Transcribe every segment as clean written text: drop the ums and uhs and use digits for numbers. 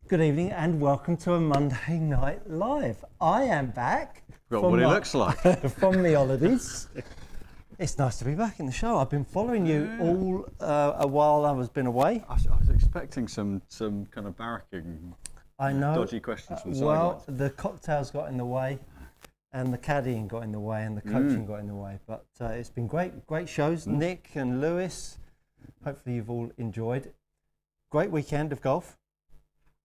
Good evening and welcome to a Monday Night Live. I am back. Got what it looks like. From the holidays. It's nice to be back in the show. I've been following you all a while I was been away. I was expecting some kind of barracking, dodgy questions from the sidelines. Well, the cocktails got in the way and the caddying got in the way and the coaching got in the way. But it's been great shows. Nick and Lewis, hopefully you've all enjoyed. Great weekend of golf.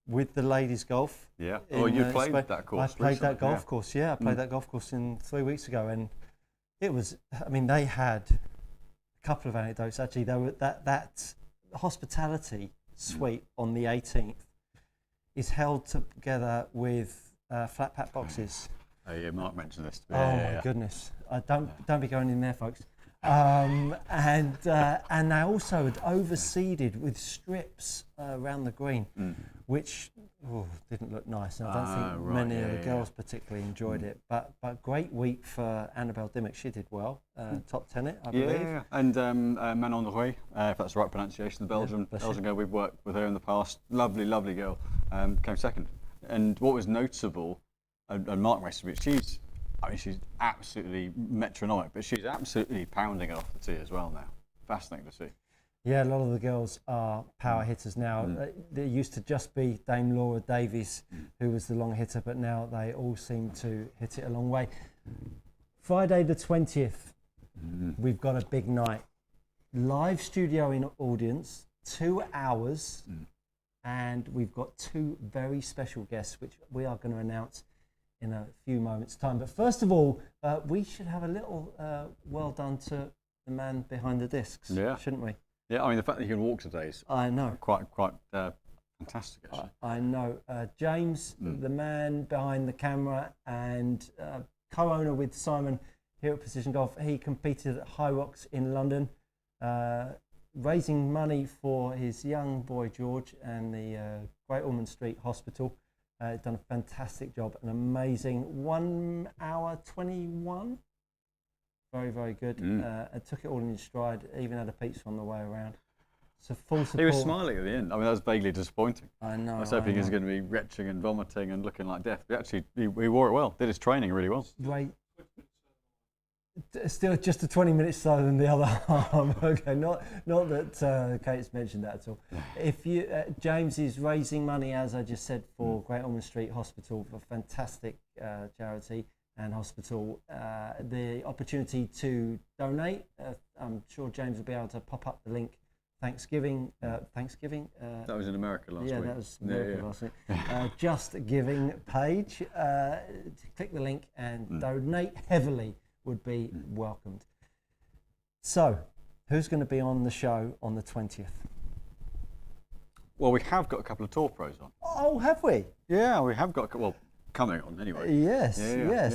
With the ladies' golf. Yeah. Oh, you played that course. I played that golf course. Yeah, I played that golf course 3 weeks ago, and it was. I mean, they had a couple of anecdotes. Actually, they were that hospitality suite on the 18th is held together with flat pack boxes. Oh yeah, Mark mentioned this. Oh my goodness! Don't be going in there, folks. And they also had overseeded with strips around the green, which didn't look nice. And I don't think many of the girls particularly enjoyed it. But great week for Annabelle Dimmock. She did well, top 10 it, I believe. Yeah, and Manon Roy, if that's the right pronunciation, the Belgian girl. We've worked with her in the past. Lovely girl. Came second. And what was noticeable, and Mark mentioned it, she's absolutely metronomic, but she's absolutely pounding it off the tee as well now. Fascinating to see. Yeah, a lot of the girls are power hitters now. There used to just be Dame Laura Davies, who was the long hitter, but now they all seem to hit it a long way. Friday the 20th, we've got a big night. Live studio in audience, 2 hours, and we've got two very special guests, which we are going to announce in a few moments' time. But first of all, we should have a little well done to the man behind the discs, shouldn't we? Yeah, I mean, the fact that you can walk today is quite fantastic, actually. I know. James, the man behind the camera and co-owner with Simon here at Precision Golf, he competed at High Rocks in London, raising money for his young boy George and the Great Ormond Street Hospital. Done a fantastic job, an amazing 1 hour 21. Very good. I took it all in his stride, even had a pizza on the way around. So full support. He was smiling at the end. I mean, that was vaguely disappointing. I know. I was hoping he was going to be retching and vomiting and looking like death. But actually, he wore it well, did his training really well. Right. Still just a 20 minutes slower than the other arm. Okay, not that Kate's mentioned that at all. If you, James is raising money, as I just said, for Great Ormond Street Hospital, for fantastic charity and hospital. The opportunity to donate, I'm sure James will be able to pop up the link. Thanksgiving. That was in America last week. Yeah, that was America last week. Just Giving page. Click the link and donate heavily. Would be welcomed. So, who's going to be on the show on the 20th? Well, we have got a couple of tour pros on. Oh, have we? Yeah, we have got, coming on anyway. Yes.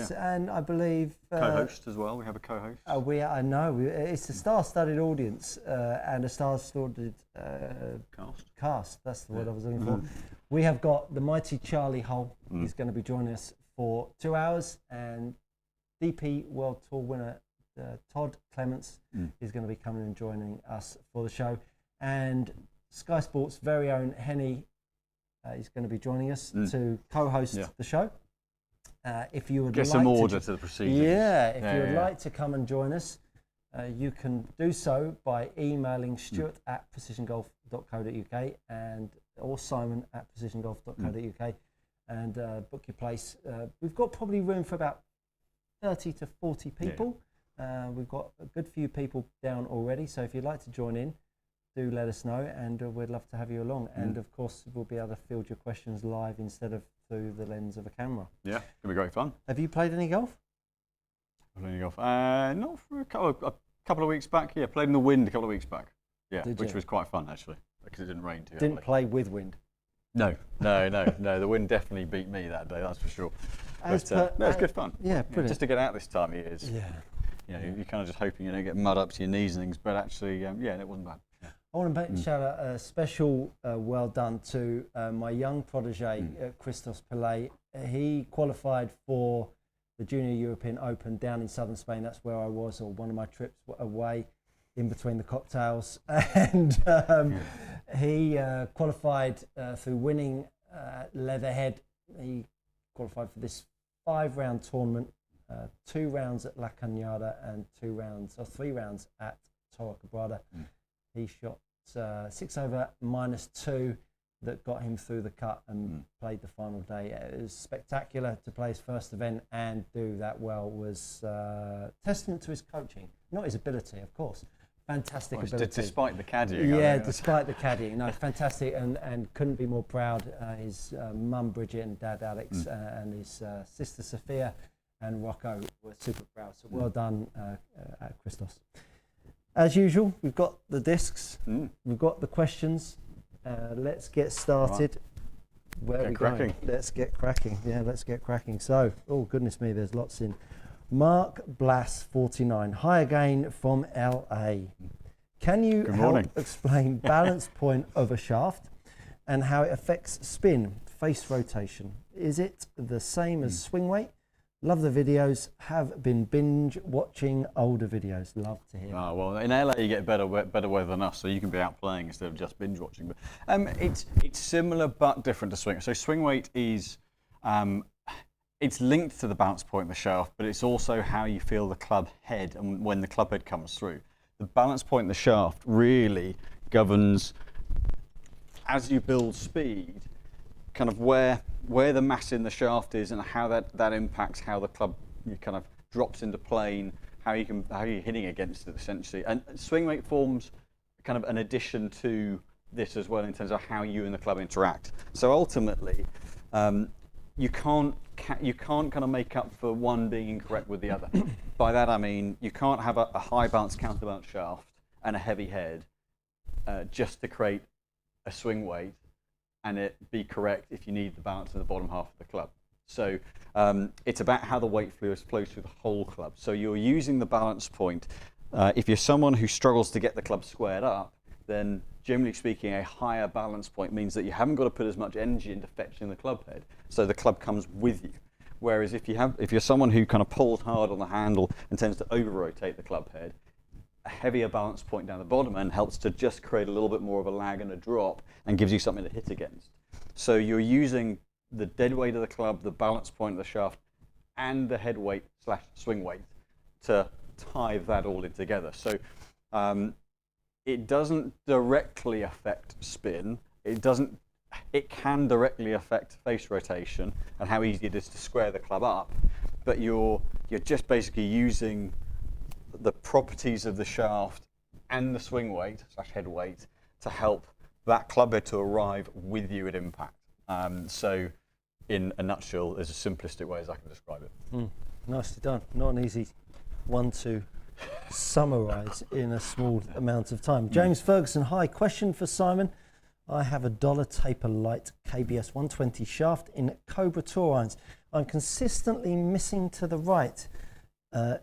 And I believe... co-host as well, we have a co-host. I know, it's a star-studded audience and a star-studded cast, that's the word I was looking for. We have got the mighty Charlie Hull, he's going to be joining us for 2 hours, and DP World Tour winner Todd Clements is going to be coming and joining us for the show. And Sky Sports' very own Henny is going to be joining us to co-host the show. If you would get some order to the proceedings. If you would like to come and join us, you can do so by emailing Stuart at precisiongolf.co.uk or Simon at precisiongolf.co.uk and book your place. We've got probably room for about 30 to 40 people. We've got a good few people down already, so if you'd like to join in, do let us know, and we'd love to have you along. And of course, we'll be able to field your questions live instead of through the lens of a camera. Yeah, it's going to be great fun. Have you played any golf? Not for a couple of weeks back. Yeah, played in the wind a couple of weeks back. Yeah, which was quite fun actually, because it didn't rain too heavily. Didn't play with wind? No. The wind definitely beat me that day, that's for sure. But, no, it's good fun. Yeah, brilliant. Just to get out this time of year is, you're kind of just hoping you don't get mud up to your knees and things, but actually, it wasn't bad. Yeah. I want to shout out a special well done to my young protege, Christos Pillay. He qualified for the Junior European Open down in southern Spain. That's where I was, or one of my trips away in between the cocktails. And he qualified through winning Leatherhead. He qualified for this 5-round tournament, 2 rounds at La Cañada and 3 rounds at Torre Quebrada. He shot 6 over -2 that got him through the cut and played the final day. It was spectacular to play his first event and do that well. Was testament to his coaching, not his ability, of course. Fantastic ability. Despite the caddying. Yeah, despite the caddying. No, fantastic, and couldn't be more proud. His mum Bridget and dad Alex and his sister Sophia and Rocco were super proud. So well done at Christos. As usual, we've got the discs, we've got the questions. Let's get started. Right. Where are we going? Let's get cracking. Yeah, let's get cracking. So, oh goodness me, there's lots in. Mark Blass 49. Hi again from LA. Can you help explain balance point of a shaft and how it affects spin, face rotation? Is it the same as swing weight? Love the videos. Have been binge watching older videos. Love to hear. Oh, well, in LA you get better weather than us, so you can be out playing instead of just binge watching. But it's similar but different to swing. So swing weight is it's linked to the bounce point of the shaft, but it's also how you feel the club head and when the club head comes through. The balance point of the shaft really governs, as you build speed, kind of where the mass in the shaft is and how that impacts how the club kind of drops into plane, how you're hitting against it essentially. And swing weight forms kind of an addition to this as well in terms of how you and the club interact. So ultimately, you can't kind of make up for one being incorrect with the other. By that I mean you can't have a high bounce counterbalance shaft and a heavy head just to create a swing weight and it be correct if you need the balance in the bottom half of the club. So it's about how the weight flows through the whole club. So you're using the balance point. If you're someone who struggles to get the club squared up, then generally speaking, a higher balance point means that you haven't got to put as much energy into fetching the club head, so the club comes with you. Whereas if you're someone who kind of pulls hard on the handle and tends to over-rotate the club head, a heavier balance point down the bottom end helps to just create a little bit more of a lag and a drop and gives you something to hit against. So you're using the dead weight of the club, the balance point of the shaft, and the head weight / swing weight to tie that all in together. So it doesn't directly affect spin. It can directly affect face rotation and how easy it is to square the club up, but you're just basically using the properties of the shaft and the swing weight / head weight to help that club head to arrive with you at impact. So in a nutshell, as a simplistic way as I can describe it. Nicely done. Not an easy one to summarise in a small amount of time. James Ferguson, hi. Question for Simon. I have a dollar taper light KBS 120 shaft in Cobra Tour irons. I'm consistently missing to the right.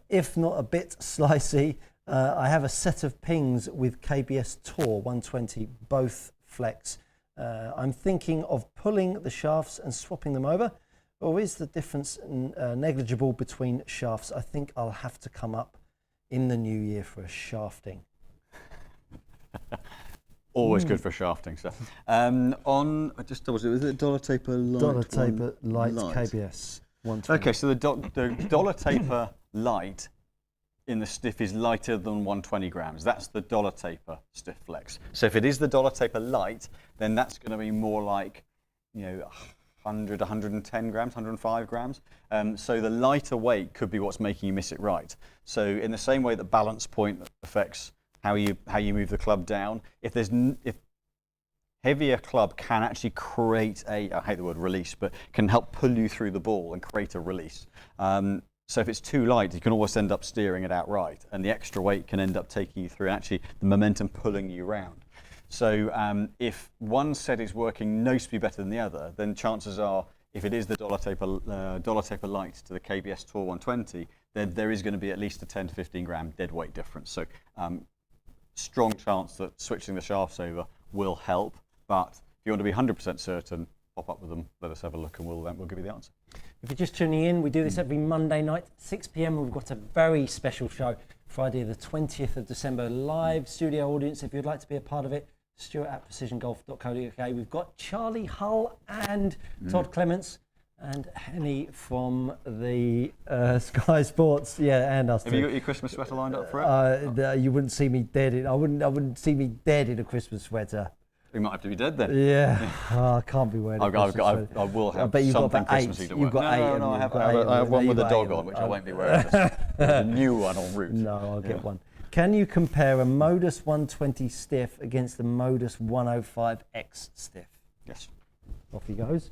If not a bit slicey, I have a set of pings with KBS Tour 120, both flex. I'm thinking of pulling the shafts and swapping them over, or is the difference negligible between shafts? I think I'll have to come up in the new year for a shafting. Always good for shafting stuff. Just double check, is it dollar taper light? Dollar taper light KBS 120. Okay, so the dollar taper light in the stiff is lighter than 120 grams. That's the dollar taper stiff flex. So if it is the dollar taper light, then that's going to be more like 100, 110 grams, 105 grams. So the lighter weight could be what's making you miss it right. So in the same way that balance point affects how you move the club down, if heavier club can actually create I hate the word release, but can help pull you through the ball and create a release. So if it's too light, you can always end up steering it outright, and the extra weight can end up taking you through, and actually the momentum pulling you around. So if one set is working noticeably better than the other, then chances are, if it is the dollar taper light to the KBS Tour 120, then there is going to be at least a 10 to 15 gram dead weight difference. So strong chance that switching the shafts over will help, but if you want to be 100% certain, pop up with them, let us have a look, and we'll give you the answer. If you're just tuning in, we do this every Monday night, 6 p.m. We've got a very special show, Friday the 20th of December, live studio audience. If you'd like to be a part of it, Stuart at precisiongolf.co.uk. We've got Charlie Hull and Todd Clements and Henny from the Sky Sports. Yeah, and us Have too. you got your Christmas sweater lined up for it? You wouldn't see me dead in. I wouldn't see me dead in a Christmas sweater. We might have to be dead then. Yeah, I can't be wearing. I will have something Christmassy to wear. You've got eight. No, I have one with a dog on, which I won't be wearing. A new one en route. No, I'll get one. Can you compare a Modus 120 stiff against the Modus 105X stiff? Yes. Off he goes.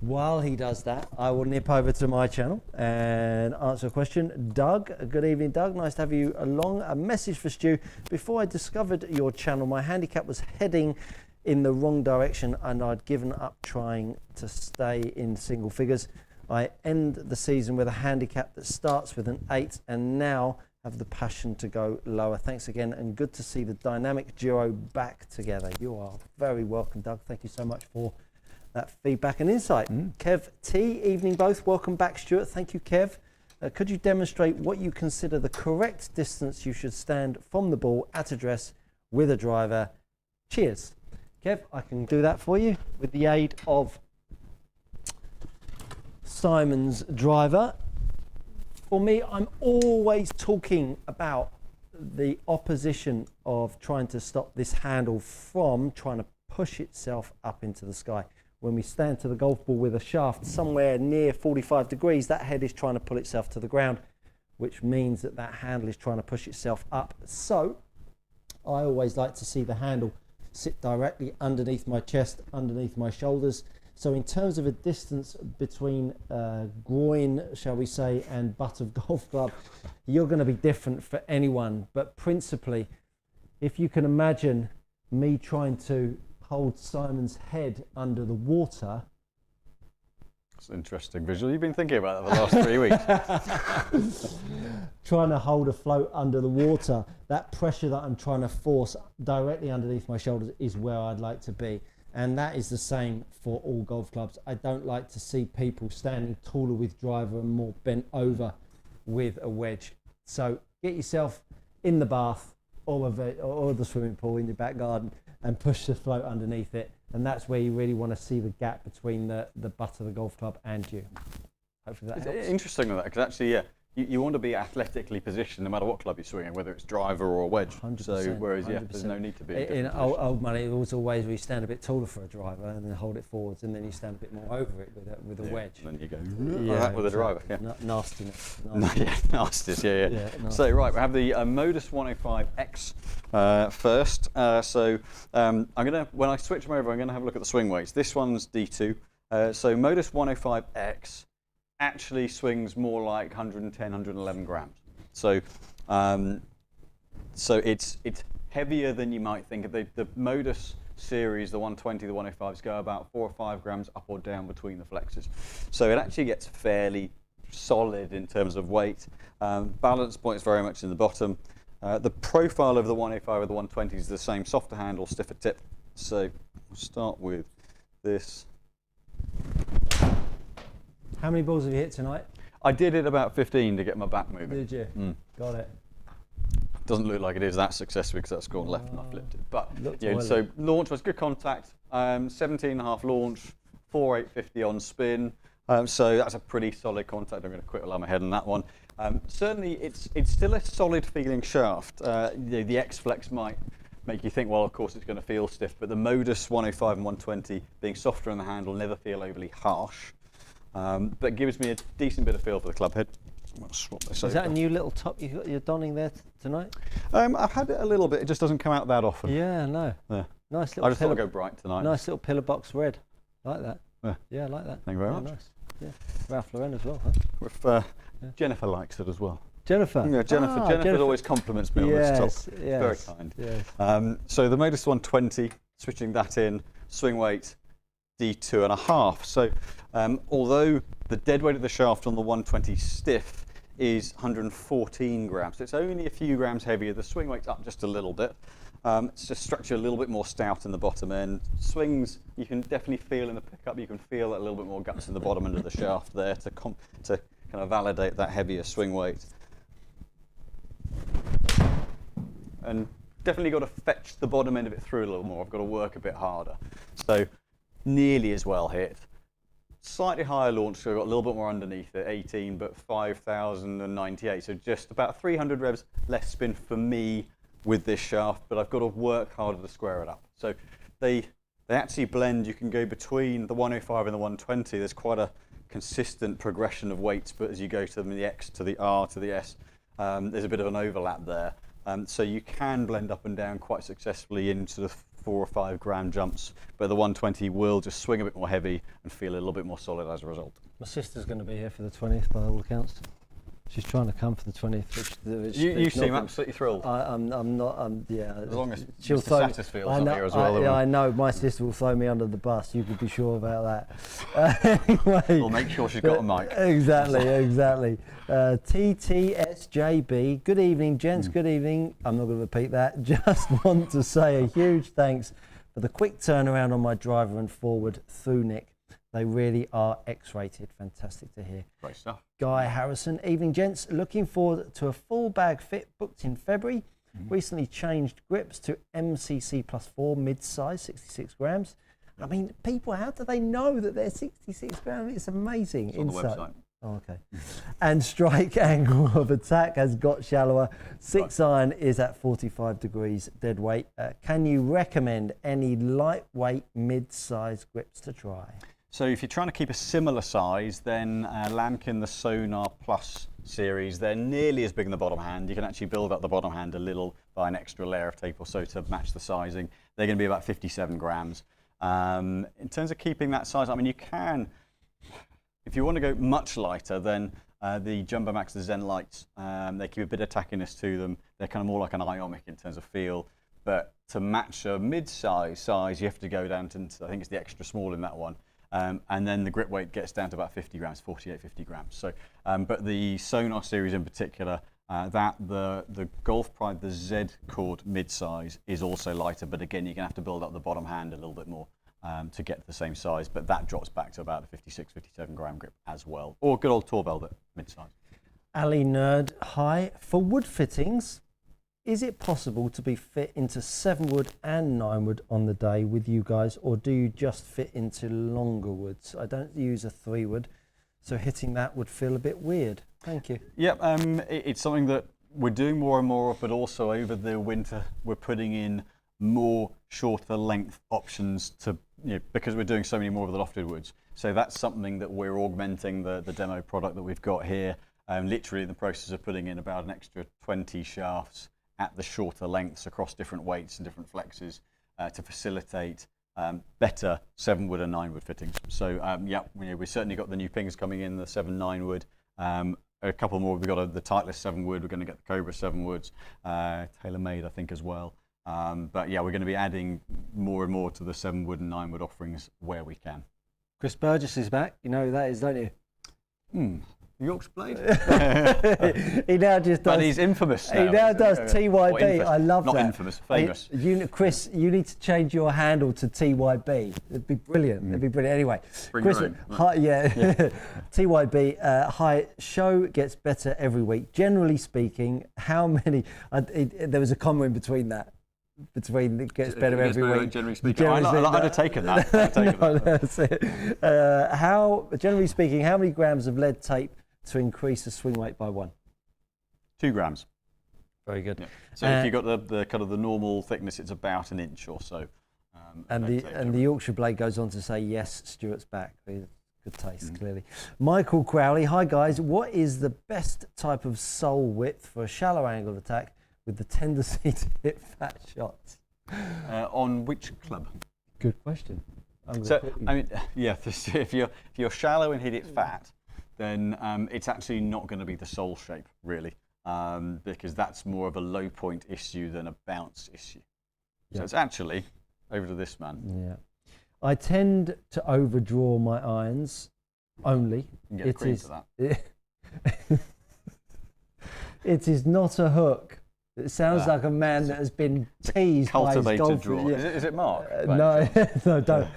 While he does that, I will nip over to my channel and answer a question. Doug, good evening, Doug. Nice to have you along. A message for Stu. Before I discovered your channel, my handicap was heading in the wrong direction and I'd given up trying to stay in single figures. I end the season with a handicap that starts with an 8 and now have the passion to go lower. Thanks again, and good to see the dynamic duo back together. You are very welcome, Doug. Thank you so much for that feedback and insight. Kev T, evening both. Welcome back, Stuart. Thank you, Kev. Could you demonstrate what you consider the correct distance you should stand from the ball at address with a driver? Cheers. Kev, I can do that for you with the aid of Simon's driver. For me, I'm always talking about the opposition of trying to stop this handle from trying to push itself up into the sky. When we stand to the golf ball with a shaft somewhere near 45 degrees, that head is trying to pull itself to the ground, which means that that handle is trying to push itself up. So I always like to see the handle sit directly underneath my chest, underneath my shoulders. So in terms of a distance between groin, shall we say, and butt of golf club, you're going to be different for anyone. But principally, if you can imagine me trying to hold Simon's head under the water. It's an interesting visual. You've been thinking about that for the last 3 weeks. Trying to hold afloat under the water, that pressure that I'm trying to force directly underneath my shoulders is where I'd like to be. And that is the same for all golf clubs. I don't like to see people standing taller with driver and more bent over with a wedge. So get yourself in the bath or the swimming pool in your back garden and push the float underneath it. And that's where you really want to see the gap between the butt of the golf club and you. Hopefully that helps. It's interesting with that, because actually, yeah, you want to be athletically positioned no matter what club you're swinging, whether it's driver or wedge. 100%, so whereas, 100%. yeah, there's no need to be. In old money, it was always where you stand a bit taller for a driver and then hold it forwards, and then you stand a bit more over it with a wedge. And then you go like that with a driver. Yeah. Nastiness. Nastiness. Yeah. Nasty. So right, we have the Modus 105X first. I'm gonna, when I switch them over, I'm gonna have a look at the swing weights. This one's D2. So Modus 105X actually swings more like 110, 111 grams. So, so it's heavier than you might think. The Modus series, the 120, the 105s, go about 4 or 5 grams up or down between the flexes. So it actually gets fairly solid in terms of weight. Balance point is very much in the bottom. The profile of the 105 or the 120 is the same, softer handle, stiffer tip. So we'll start with this. How many balls have you hit tonight? I did hit about 15 to get my back moving. Did you? Got it. Doesn't look like it is that successful because that's gone left and I flipped it. But yeah, oily. so launch was good contact, 17.5 launch, 4,850 on spin. So that's a pretty solid contact. I'm going to quit allow my head on that one. Certainly, it's still a solid feeling shaft. The X-Flex might make you think, well, of course it's going to feel stiff, but the Modus 105 and 120 being softer on the handle never feel overly harsh. But gives me a decent bit of feel for the club head. I'll swap this over. Is that a new little top you're donning there tonight? I've had it a little bit. It just doesn't come out that often. Yeah, no. Yeah. Nice little. I just thought I'd go bright tonight. Nice little pillar box red. Like that. Yeah, I like that. Thank you very much. Nice. Yeah. Ralph Lauren as well, huh? With, Jennifer likes it as well. Jennifer. Yeah, Jennifer always compliments me on this top. Yes, Very kind. Yes. So the Modus 120, switching that in, swing weight D2.5. So although the dead weight of the shaft on the 120 stiff is 114 grams, so it's only a few grams heavier. The swing weight's up just a little bit. It's just structure a little bit more stout in the bottom end. Swings, you can definitely feel in the pickup, you can feel a little bit more guts in the bottom end of the shaft there to kind of validate that heavier swing weight. And definitely got to fetch the bottom end of it through a little more. I've got to work a bit harder. So nearly as well hit. Slightly higher launch, so I've got a little bit more underneath it, 18, but 5,098. So just about 300 revs less spin for me with this shaft, but I've got to work harder to square it up. So they actually blend. You can go between the 105 and the 120. There's quite a consistent progression of weights, but as you go to the X to the R to the S, there's a bit of an overlap there. So you can blend up and down quite successfully into the 4 or 5 gram jumps, but the 120 will just swing a bit more heavy and feel a little bit more solid as a result. My sister's going to be here for the 20th by all accounts. She's trying to come for the 20th. Which you seem absolutely thrilled. I'm not. Yeah. As long as she'll Mr. Satterfield's not here as well. I know. My sister will throw me under the bus. You could be sure about that. Anyway, we'll make sure she's got a mic. Exactly. TTSJB. Good evening, gents. Good evening. I'm not going to repeat that. Just want to say a huge thanks for the quick turnaround on my driver and forward through Nick. They really are X-rated. Fantastic to hear. Great stuff. Guy Harrison. Evening, gents. Looking forward to a full bag fit booked in February. Recently changed grips to MCC +4 mid-size, 66 grams. I mean, people, how do they know that they're 66 grams? It's amazing. It's on the website. Oh, okay. And strike angle of attack has got shallower. 6 iron is at 45 degrees dead weight. Can you recommend any lightweight mid-size grips to try? So if you're trying to keep a similar size, then Lamkin, the Sonar Plus series, they're nearly as big in the bottom hand. You can actually build up the bottom hand a little by an extra layer of tape or so to match the sizing. They're going to be about 57 grams. In terms of keeping that size, I mean, you can, if you want to go much lighter, then the Jumbo Max, the Zen Lights, they keep a bit of tackiness to them. They're kind of more like an Ionic in terms of feel. But to match a mid-size size, you have to go down to, I think it's the extra small in that one. And then the grip weight gets down to about 50 grams, 48, 50 grams. So, but the Sonar series in particular, the Golf Pride, the Z Cord mid-size is also lighter, but again, you're going to have to build up the bottom hand a little bit more to get to the same size, but that drops back to about a 56, 57 gram grip as well. Or good old Tour Velvet mid-size. Ali Nerd, hi. For wood fittings, is it possible to be fit into 7 wood and 9 wood on the day with you guys, or do you just fit into longer woods? I don't use a 3 wood, so hitting that would feel a bit weird. Thank you. Yep, it's something that we're doing more and more of, but also over the winter we're putting in more shorter length options to, because we're doing so many more of the lofted woods. So that's something that we're augmenting the demo product that we've got here. Literally in the process of putting in about an extra 20 shafts at the shorter lengths across different weights and different flexes to facilitate better 7 wood and 9 wood fittings. So yeah, we've certainly got the new pings coming in, the 7/9 wood. A couple more, we've got the Titleist 7 wood, we're going to get the Cobra 7 woods, tailor-made I think as well. But yeah, we're going to be adding more and more to the 7 wood and 9 wood offerings where we can. Chris Burgess is back, you know who that is, don't you? Yorkshire Blade. He now just does. But he's infamous now. He now does TYB. I love Not that. Not infamous, famous. Chris, you need to change your handle to TYB. It'd be brilliant. It'd be brilliant. Anyway, Bring Chris, your own. hi, yeah. TYB. Hi. Show gets better every week. Generally speaking, how many? There was a comma in between that. Between it gets better every week. Generally speaking, I'd have taken that. That's it. How, generally speaking, how many grams of lead tape to increase the swing weight by 1? 2 grams. Very good. Yeah. So if you've got the kind of the normal thickness, it's about an inch or so. And the Yorkshire Blade goes on to say, yes, Stuart's back. Good taste, clearly. Michael Crowley, hi guys. What is the best type of sole width for a shallow angle attack with the tendency to hit fat shots? On which club? Good question. So I mean, yeah, if you're shallow and hit it fat, then it's actually not going to be the sole shape really, because that's more of a low point issue than a bounce issue. So it's actually over to this man. Yeah, I tend to overdraw my irons only. You can get cream to that. It is not a hook. It sounds like a man that has been teased by his golf. Draw. Yeah. Is it Mark? No, no, don't.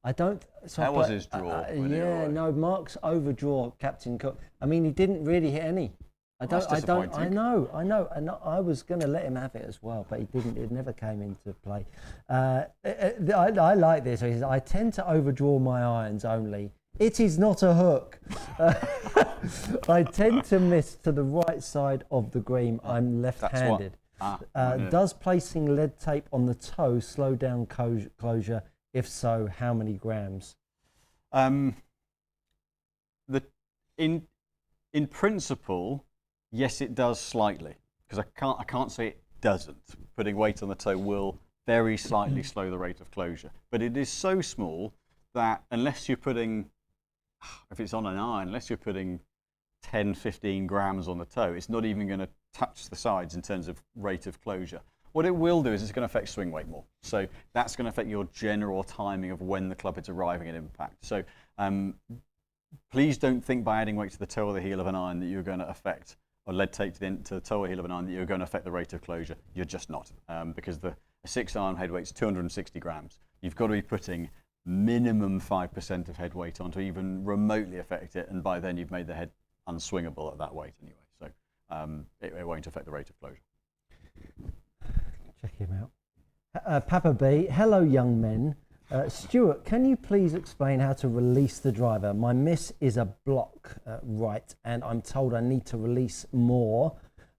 I don't. So How was his draw? No, Mark's overdraw, Captain Cook. I mean, he didn't really hit any. I know, and I was going to let him have it as well, but he didn't. It never came into play. I like this. He says, I tend to overdraw my irons only. It is not a hook. I tend to miss to the right side of the green. I'm left-handed. Does placing lead tape on the toe slow down closure? If so, how many grams? In principle, yes, it does slightly, because I can't say it doesn't. Putting weight on the toe will very slightly slow the rate of closure, but it is so small that unless you're putting, if it's on an iron, unless you're putting 10, 15 grams on the toe, it's not even going to touch the sides in terms of rate of closure. What it will do is it's going to affect swing weight more. So that's going to affect your general timing of when the club is arriving at impact. So please don't think by adding weight to the toe or the heel of an iron that you're going to affect, or lead tape to the toe or heel of an iron, that you're going to affect the rate of closure. You're just not, because a 6-iron head weight is 260 grams. You've got to be putting minimum 5% of head weight on to even remotely affect it, and by then you've made the head unswingable at that weight anyway. So it won't affect the rate of closure. Check him out. Papa B, hello young men. Stuart, can you please explain how to release the driver? My miss is a block right, and I'm told I need to release more,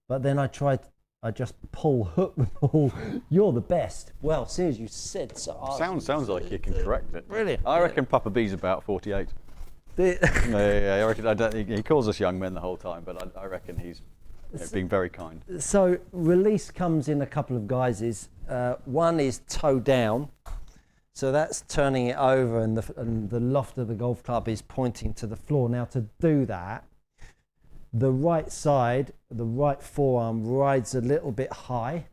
but then I just hook the ball. You're the best. Well, see, as you said, so sounds like you can correct it. Brilliant. I reckon Papa B's about 48. I reckon, he calls us young men the whole time, but I reckon he's being very kind. So release comes in a couple of guises. One is toe down. So that's turning it over, and the loft of the golf club is pointing to the floor. Now, to do that, the right side, the right forearm rides a little bit high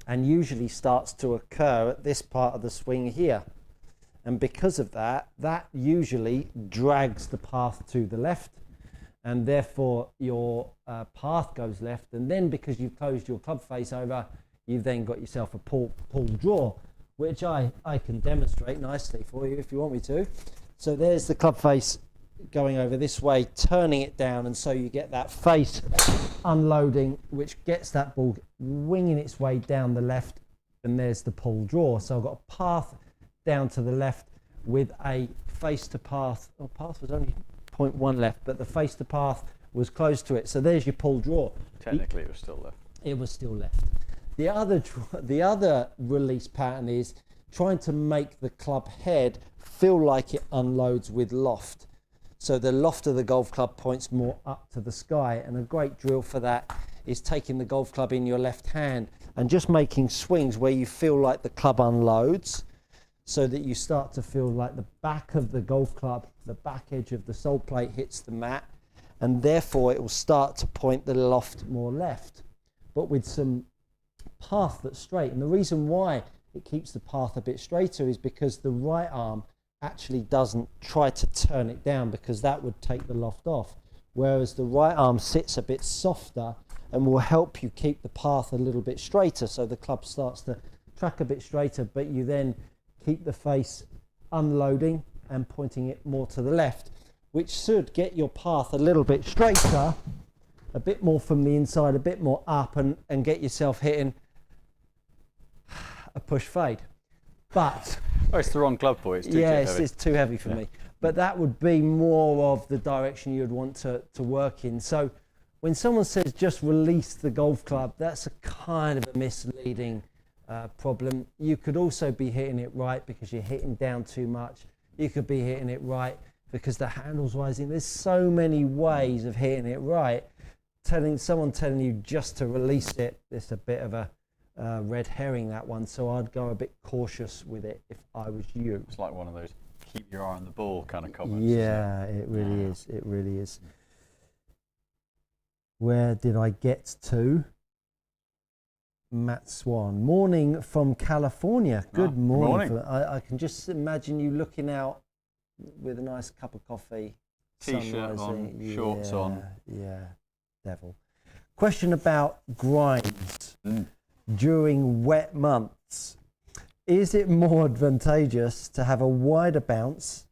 and usually starts to occur at this part of the swing here. And because of that, that usually drags the path to the left, and therefore your path goes left. And then because you've closed your club face over, you've then got yourself a pull draw, which I can demonstrate nicely for you if you want me to. So there's the club face going over this way, turning it down, and so you get that face unloading, which gets that ball winging its way down the left, and there's the pull draw. So I've got a path down to the left with a face to path. Oh, path was only 0.1 left, but the face to path was close to it. So there's your pull draw. Technically, it was still left. It was still left. The other release pattern is trying to make the club head feel like it unloads with loft. So the loft of the golf club points more up to the sky, and a great drill for that is taking the golf club in your left hand and just making swings where you feel like the club unloads, so that you start to feel like the back of the golf club, the back edge of the sole plate hits the mat, and therefore it will start to point the loft more left, but with some path that's straight. And the reason why it keeps the path a bit straighter is because the right arm actually doesn't try to turn it down, because that would take the loft off, whereas the right arm sits a bit softer and will help you keep the path a little bit straighter, so the club starts to track a bit straighter, but you then keep the face unloading and pointing it more to the left, which should get your path a little bit straighter, a bit more from the inside, a bit more up, and get yourself hitting a push fade. But it's the wrong club for it. It's too heavy. It's too heavy for me. But that would be more of the direction you'd want to work in. So when someone says just release the golf club, that's a kind of a misleading problem. You could also be hitting it right because you're hitting down too much. You could be hitting it right because the handle's rising. There's so many ways of hitting it right. Someone telling you just to release it, it's a bit of a red herring, that one. So I'd go a bit cautious with it if I was you. It's like one of those keep your eye on the ball kind of comments. Yeah, it really is. It really is. Where did I get to? Matt Swan. Morning from California. Good morning. I can just imagine you looking out with a nice cup of coffee. T-shirt on, shorts on. Yeah, devil. Question about grinds during wet months. Is it more advantageous to have a wider bounce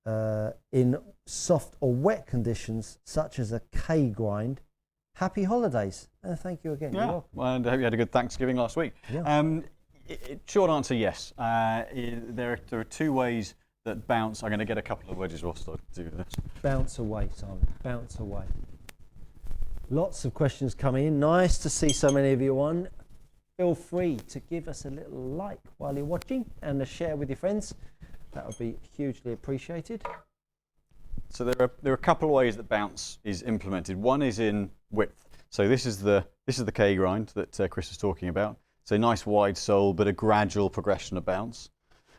in soft or wet conditions, such as a K grind. Happy holidays. Thank you again. Yeah, well, and I hope you had a good Thanksgiving last week. Yeah. Short answer, yes. There are two ways that bounce. I'm going to get a couple of wedges whilst I do this. Bounce away, Simon. Bounce away. Lots of questions coming in. Nice to see so many of you on. Feel free to give us a little like while you're watching and a share with your friends. That would be hugely appreciated. So there are a couple of ways that bounce is implemented. One is in width. So this is the K grind that Chris was talking about. So nice wide sole, but a gradual progression of bounce.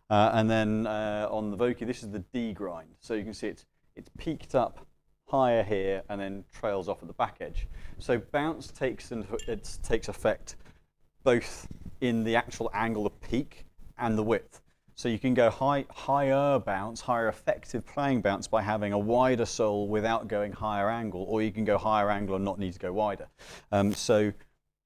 And then on the Vokey, this is the D grind. So you can see it's peaked up higher here and then trails off at the back edge. So bounce takes effect both in the actual angle of peak and the width. So you can go higher bounce, higher effective playing bounce by having a wider sole without going higher angle, or you can go higher angle and not need to go wider. So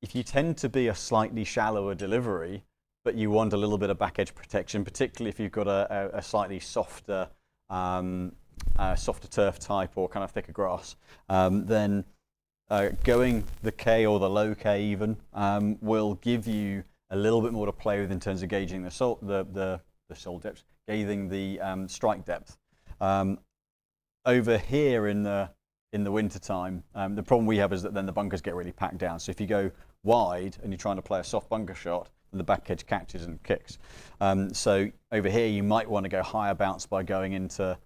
if you tend to be a slightly shallower delivery, but you want a little bit of back edge protection, particularly if you've got a slightly softer turf type or kind of thicker grass, then going the K or the low K even will give you a little bit more to play with in terms of gauging the sole depth, gauging the strike depth. Over here in the winter time, the problem we have is that then the bunkers get really packed down. So if you go wide and you're trying to play a soft bunker shot, the back edge catches and kicks. So over here you might want to go higher bounce by going into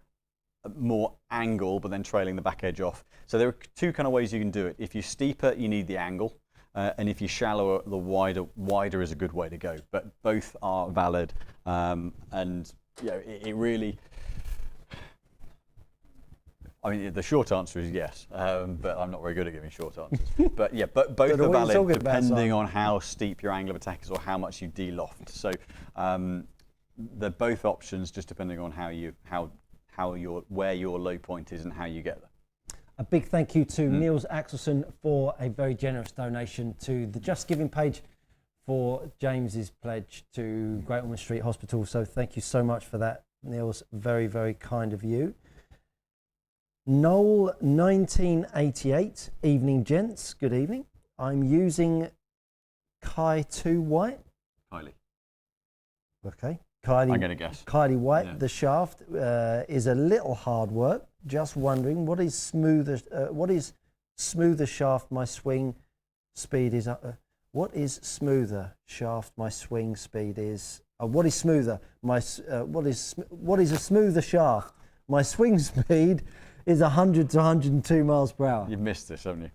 more angle but then trailing the back edge off. So there are two kind of ways you can do it. If you're steeper, you need the angle, and if you're shallower, the wider is a good way to go. But both are valid, and you know, it really, I mean, the short answer is yes, but I'm not very good at giving short answers. But yeah, both are valid depending on how steep your angle of attack is or how much you de-loft. So they're both options, just depending on where your low point is and how you get there. A big thank you to Niels Axelson for a very generous donation to the Just Giving page for James's pledge to Great Ormond Street Hospital. So thank you so much for that, Niels. Very, very kind of you. Noel 1988, evening gents, good evening. I'm using Kai 2 White. Kylie. Okay. Kylie, I'm going to guess. Kylie White, Yeah. The shaft is a little hard work. Just wondering, what is smoother shaft my swing speed is? What is smoother shaft my swing speed is? What is smoother? What is a smoother shaft? My swing speed is 100 to 102 miles per hour. You've missed this, haven't you?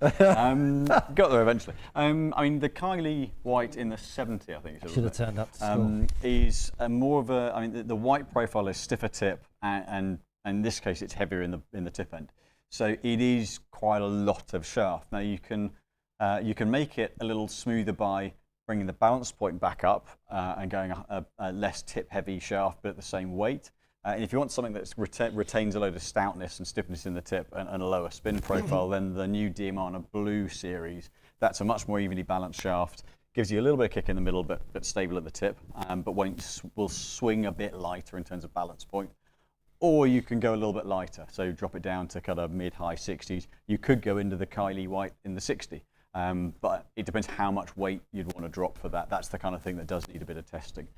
Got there eventually. I mean, the Kylie White in the 70, I think. Should have turned up to school. Is more of a. I mean, the white profile is stiffer tip, and in this case, it's heavier in the tip end. So it is quite a lot of shaft. Now you can make it a little smoother by bringing the balance point back up and going a less tip heavy shaft, but at the same weight. And if you want something that retains a load of stoutness and stiffness in the tip and a lower spin profile, then the new Diamana Blue series, that's a much more evenly balanced shaft. Gives you a little bit of kick in the middle, but stable at the tip, but will swing a bit lighter in terms of balance point. Or you can go a little bit lighter, so drop it down to kind of mid-high 60s. You could go into the Kylie White in the 60, but it depends how much weight you'd want to drop for that. That's the kind of thing that does need a bit of testing.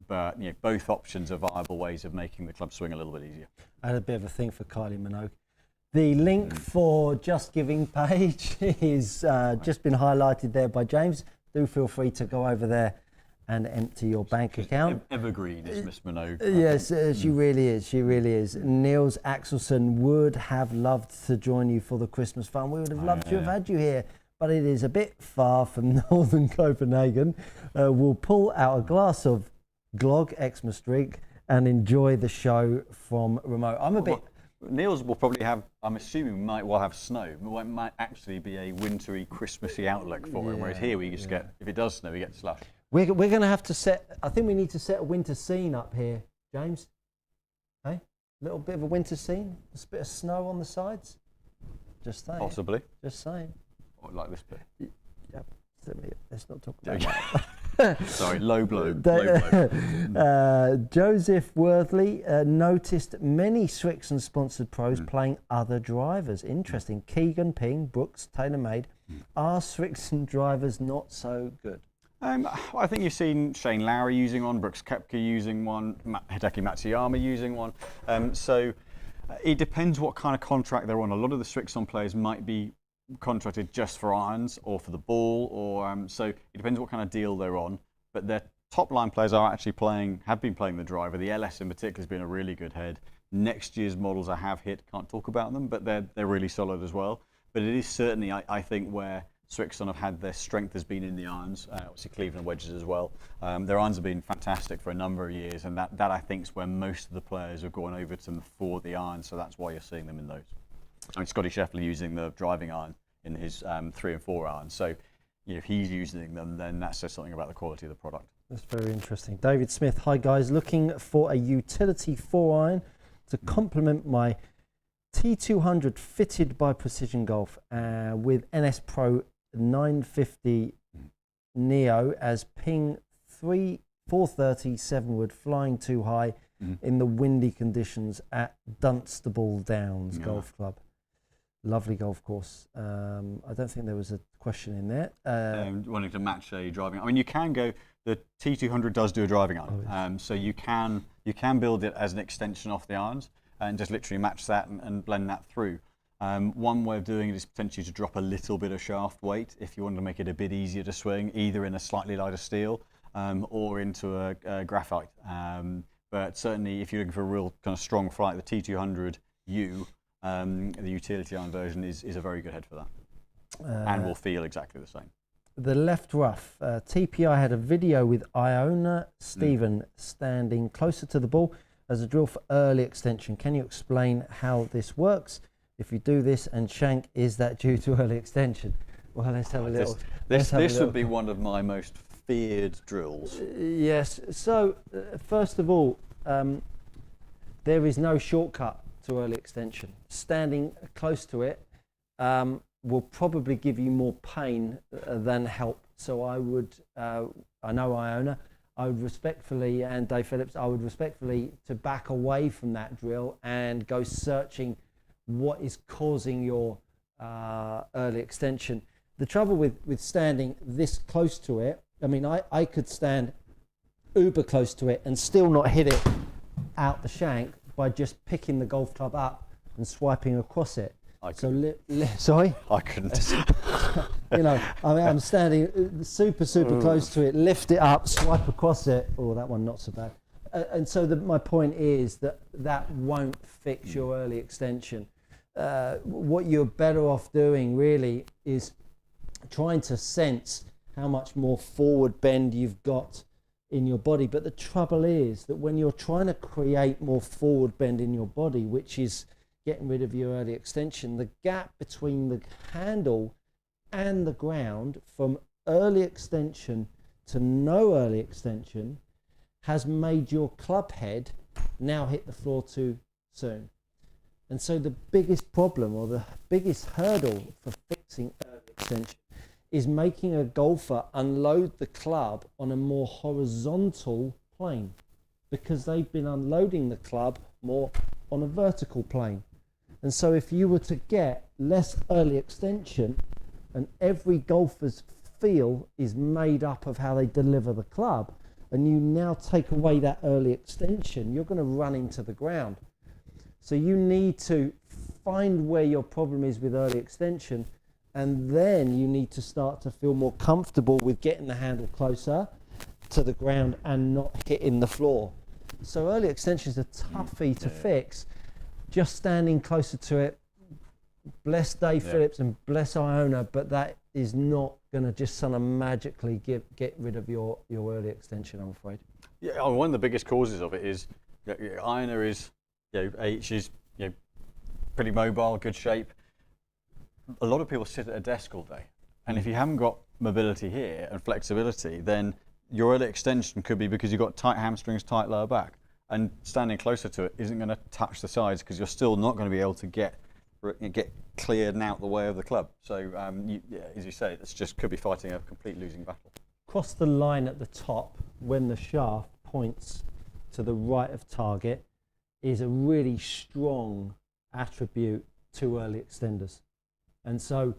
But you know, both options are viable ways of making the club swing a little bit easier. I had a bit of a thing for Kylie Minogue. The link for Just Giving page is just been highlighted there by James. Do feel free to go over there and empty your bank account. Evergreen is Miss Minogue. Yes, she really is. She really is. Niels Axelson would have loved to join you for the Christmas fun. We would have loved to have had you here, but it is a bit far from northern Copenhagen. We'll pull out a glass of Glog Xmas drink and enjoy the show from remote. Niels will probably have, I'm assuming, might well have snow. It might actually be a wintry, Christmassy outlook for him, whereas here we just get, if it does snow, we get slush. We're going to have to set, I think we need to set a winter scene up here, James. Hey, a little bit of a winter scene, a bit of snow on the sides. Just saying. Possibly. Just saying. Or like this bit. Yep. Let's not talk about that. Sorry, low blow. Low blow. Joseph Worthley noticed many Srixon sponsored pros playing other drivers. Interesting. Keegan, Ping, Brooks, TaylorMade. Are Srixon drivers not so good? I think you've seen Shane Lowry using one, Brooks Koepka using one, Hideki Matsuyama using one. So it depends what kind of contract they're on. A lot of the Srixon players might be contracted just for irons or for the ball, or so it depends what kind of deal they're on. But their top line players are actually have been playing the driver. The LS in particular has been a really good head. Next year's models I have hit, can't talk about them, but they're really solid as well. But it is certainly, I think, where Srixon have had their strength has been in the irons, obviously Cleveland wedges as well. Their irons have been fantastic for a number of years, and that I think is where most of the players have gone over to them for the irons, so that's why you're seeing them in those. I mean, Scotty Scheffler using the driving iron in his 3 and 4 irons, so if he's using them, then that says something about the quality of the product. That's very interesting. David Smith, hi guys, looking for a utility 4 iron to complement my T200 fitted by Precision Golf with NS Pro 950 Neo as ping 430 7-wood flying too high in the windy conditions at Dunstable Downs Golf Club. Lovely golf course. I don't think there was a question in there. Wanting to match a driving, I mean, you can go. The T200 does do a driving iron, so you can build it as an extension off the irons and just literally match that and blend that through. One way of doing it is potentially to drop a little bit of shaft weight if you want to make it a bit easier to swing, either in a slightly lighter steel or into a graphite. But certainly, if you're looking for a real kind of strong flight, the T200U, the utility iron version, is a very good head for that, and will feel exactly the same. The left rough. TPI had a video with Iona Stephen standing closer to the ball as a drill for early extension. Can you explain how this works? If you do this and shank, is that due to early extension? Well, let's have a little. This would be one of my most feared drills. Yes. So, first of all, there is no shortcut to early extension. Standing close to it will probably give you more pain than help. So I would, I know Iona, I would respectfully, and Dave Phillips, I would respectfully to back away from that drill and go searching what is causing your early extension. The trouble with standing this close to it, I mean, I could stand uber close to it and still not hit it out the shank by just picking the golf club up and swiping across it. Sorry? I couldn't. I mean, I'm standing super close to it, lift it up, swipe across it. Oh, that one not so bad. And so my point is that won't fix your early extension. What you're better off doing really is trying to sense how much more forward bend you've got in your body. But the trouble is that when you're trying to create more forward bend in your body, which is getting rid of your early extension, the gap between the handle and the ground from early extension to no early extension has made your club head now hit the floor too soon. And so the biggest problem, or the biggest hurdle for fixing early extension, is making a golfer unload the club on a more horizontal plane, because they've been unloading the club more on a vertical plane. And so if you were to get less early extension, and every golfer's feel is made up of how they deliver the club, and you now take away that early extension, you're going to run into the ground. So you need to find where your problem is with early extension, and then you need to start to feel more comfortable with getting the handle closer to the ground and not hitting the floor. So early extension is a toughie to fix. Just standing closer to it, bless Dave Phillips and bless Iona, but that is not going to just sort of magically get rid of your early extension, I'm afraid. Yeah, one of the biggest causes of it is Iona is, she's pretty mobile, good shape. A lot of people sit at a desk all day, and if you haven't got mobility here and flexibility, then your early extension could be because you've got tight hamstrings, tight lower back, and standing closer to it isn't going to touch the sides because you're still not going to be able to get cleared and out the way of the club. So, as you say, it's just could be fighting a complete losing battle. across the line at the top, when the shaft points to the right of target, is a really strong attribute to early extenders. And so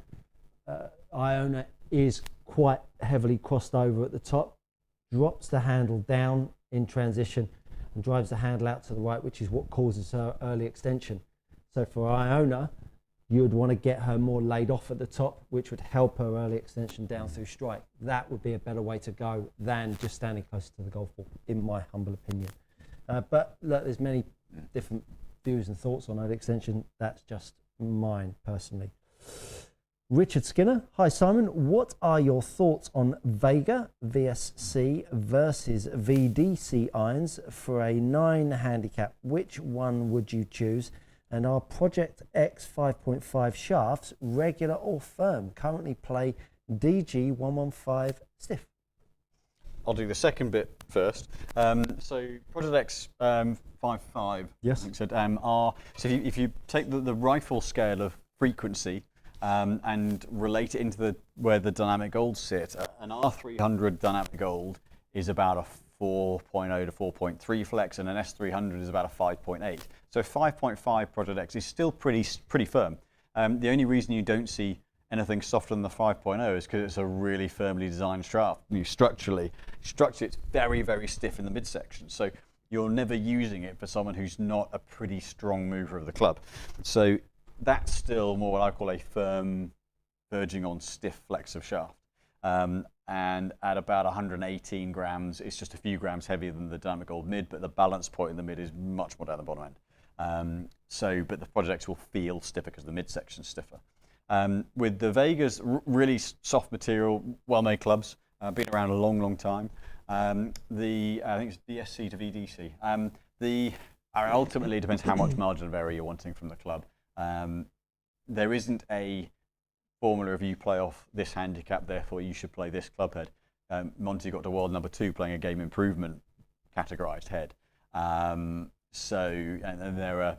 Iona is quite heavily crossed over at the top, drops the handle down in transition and drives the handle out to the right, which is what causes her early extension. So for Iona, you would want to get her more laid off at the top, which would help her early extension down through strike. That would be a better way to go than just standing closer to the golf ball, in my humble opinion. But look, there's many different views and thoughts on early extension. That's just mine personally. Richard Skinner, hi Simon, what are your thoughts on Vega VSC versus VDC irons for a 9 handicap? Which one would you choose? And are Project X 5.5 shafts regular or firm? Currently play DG 115 stiff. I'll do the second bit first. So Project X 5.5, yes, like I said, are, so if you take the rifle scale of frequency and relate it into where the dynamic golds sit, an R300 dynamic gold is about a 4.0 to 4.3 flex, and an S300 is about a 5.8. So 5.5 Project X is still pretty firm. The only reason you don't see anything softer than the 5.0 is because it's a really firmly designed shaft. Structurally, it's very, very stiff in the midsection. So you're never using it for someone who's not a pretty strong mover of the club. So that's still more what I call a firm, verging on stiff flex of shaft. And at about 118 grams, it's just a few grams heavier than the dynamic gold mid, but the balance point in the mid is much more down the bottom end. But the Project X will feel stiffer because the midsection is stiffer. With the Vegas, really soft material, well-made clubs, been around a long, long time. I think it's DSC to VDC. Ultimately, it depends how much margin of error you're wanting from the club. There isn't a formula of you play off this handicap, therefore you should play this club head. Monty got to world number 2 playing a game improvement categorized head. And there are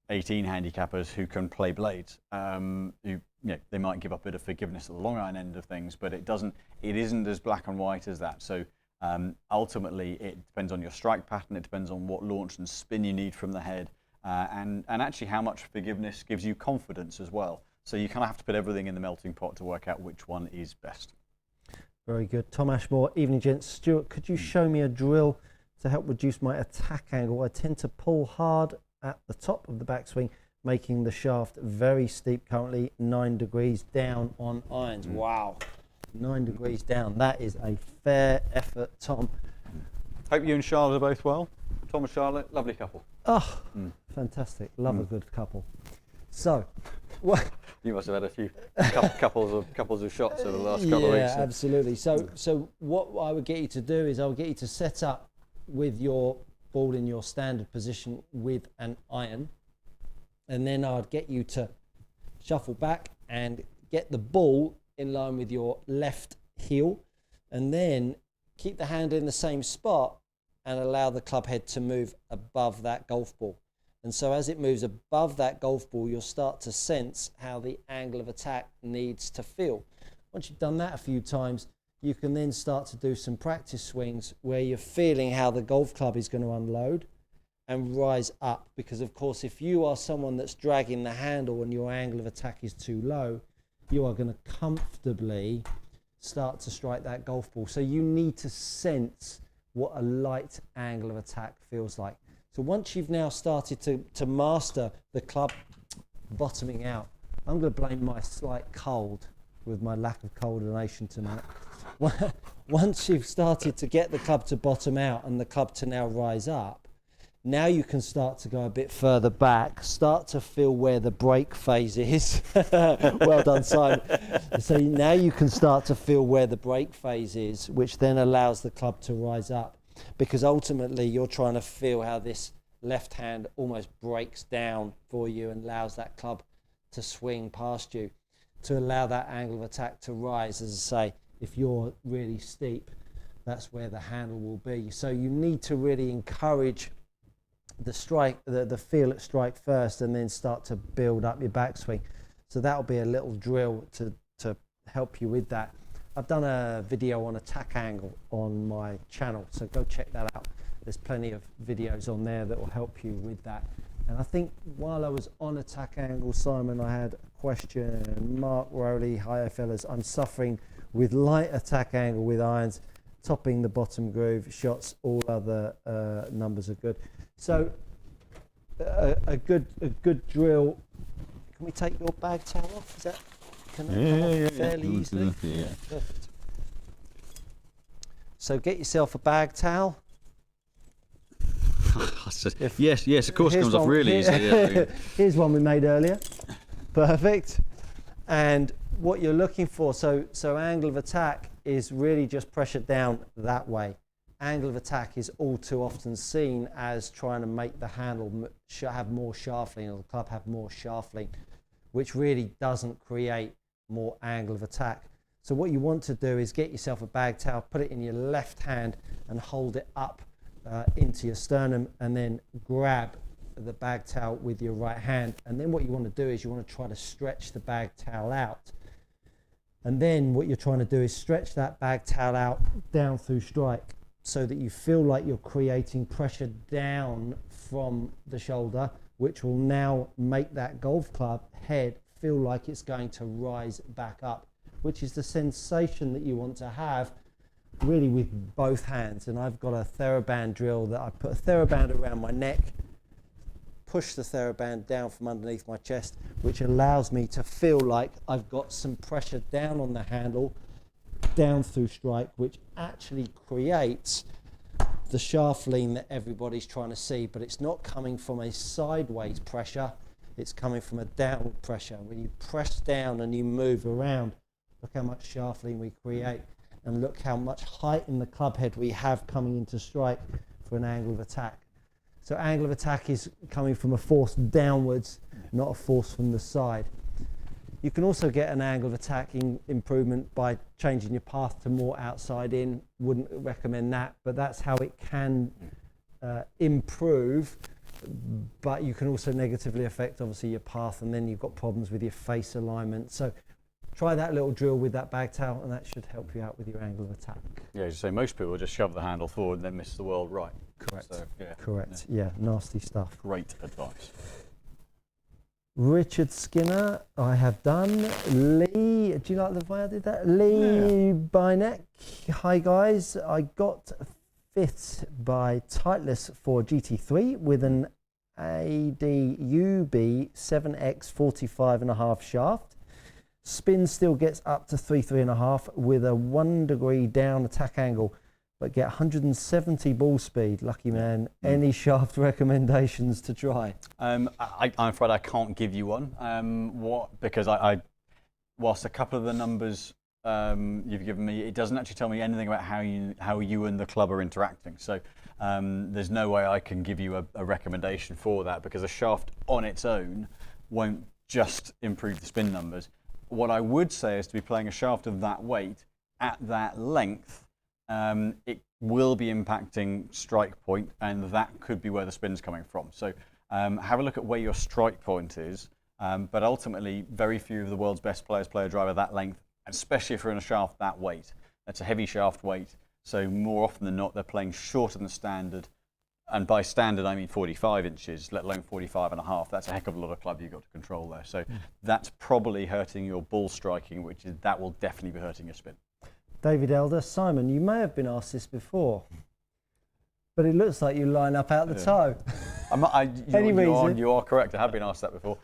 18 handicappers who can play blades. They might give up a bit of forgiveness at the long iron end of things, but it isn't as black and white as that. So ultimately, it depends on your strike pattern. It depends on what launch and spin you need from the head, and actually how much forgiveness gives you confidence as well. So you kind of have to put everything in the melting pot to work out which one is best. Very good. Tom Ashmore, evening gents. Stuart, could you show me a drill to help reduce my attack angle? I tend to pull hard at the top of the backswing, making the shaft very steep currently, 9 degrees down on irons. Wow, 9 degrees down. That is a fair effort, Tom. Hope you and Charlotte are both well. Tom and Charlotte, lovely couple. Oh, fantastic. Love a good couple. So, what? You must have had a few couples of shots over the last couple of weeks. Yeah, absolutely. So what I would get you to do is I would get you to set up with your ball in your standard position with an iron, and then I'd get you to shuffle back and get the ball in line with your left heel, and then keep the hand in the same spot and allow the club head to move above that golf ball. And so as it moves above that golf ball, you'll start to sense how the angle of attack needs to feel. Once you've done that a few times, you can then start to do some practice swings where you're feeling how the golf club is going to unload and rise up. Because of course, if you are someone that's dragging the handle and your angle of attack is too low, you are going to comfortably start to strike that golf ball. So you need to sense what a light angle of attack feels like. So once you've now started to master the club bottoming out, I'm going to blame my slight cold with my lack of coordination tonight. Once you've started to get the club to bottom out and the club to now rise up, now you can start to go a bit further back, start to feel where the break phase is. Well done, Simon. So now you can start to feel where the break phase is, which then allows the club to rise up. Because ultimately you're trying to feel how this left hand almost breaks down for you and allows that club to swing past you, to allow that angle of attack to rise. As I say, if you're really steep, that's where the handle will be. So you need to really encourage the strike, the feel at strike first, and then start to build up your backswing. So that'll be a little drill to help you with that. I've done a video on attack angle on my channel, so go check that out. There's plenty of videos on there that will help you with that. And I think while I was on attack angle, Simon, I had a question. Mark Rowley, hi fellas, I'm suffering with light attack angle with irons, topping the bottom groove, shots, all other numbers are good. So a good drill. Can we take your bag towel off? Is that come off fairly easily? Yeah. Perfect. So get yourself a bag towel. Yes, of course it comes off really easy. Yeah. Here's one we made earlier. Perfect. And what you're looking for, so angle of attack is really just pressure down that way. Angle of attack is all too often seen as trying to make the handle have more shaft lean, or the club have more shaft lean, which really doesn't create more angle of attack. So what you want to do is get yourself a bag towel, put it in your left hand and hold it up into your sternum, and then grab the bag towel with your right hand. And then what you want to do is you want to try to stretch the bag towel out. And then what you're trying to do is stretch that bag towel out down through strike, so that you feel like you're creating pressure down from the shoulder, which will now make that golf club head feel like it's going to rise back up, which is the sensation that you want to have really with both hands. And I've got a TheraBand drill that I put a TheraBand around my neck, push the TheraBand down from underneath my chest, which allows me to feel like I've got some pressure down on the handle, down through strike, which actually creates the shaft lean that everybody's trying to see. But it's not coming from a sideways pressure, it's coming from a downward pressure. When you press down and you move around, look how much shaft lean we create, and look how much height in the club head we have coming into strike for an angle of attack. So angle of attack is coming from a force downwards, not a force from the side. You can also get an angle of attack improvement by changing your path to more outside in. Wouldn't recommend that, but that's how it can improve. But you can also negatively affect obviously your path, and then you've got problems with your face alignment. So try that little drill with that bag towel, and that should help you out with your angle of attack. Yeah, as you say, most people just shove the handle forward and then miss the world right. Correct. So, yeah. Correct. Yeah, nasty stuff. Great advice. Richard Skinner, I have done. Lee, do you like the way I did that? Lee Byneck, hi guys. I got fit by Titleist for GT3 with an ADUB 7X 45.5 shaft. Spin still gets up to 3.5 with a 1 degree down attack angle, but get 170 ball speed. Lucky man. Any shaft recommendations to try? I'm afraid I can't give you one. Because whilst a couple of the numbers you've given me, it doesn't actually tell me anything about how you and the club are interacting. So there's no way I can give you a recommendation for that, because a shaft on its own won't just improve the spin numbers. What I would say is to be playing a shaft of that weight at that length, it will be impacting strike point, and that could be where the spin's coming from. So have a look at where your strike point is, but ultimately very few of the world's best players play a driver that length, especially if you're in a shaft that weight. That's a heavy shaft weight, so more often than not they're playing shorter than standard, and by standard I mean 45 inches, let alone 45.5. That's a heck of a lot of club you've got to control there. So that's probably hurting your ball striking, that will definitely be hurting your spin. David Elder, Simon, you may have been asked this before, but it looks like you line up out the toe. You are correct. I have been asked that before.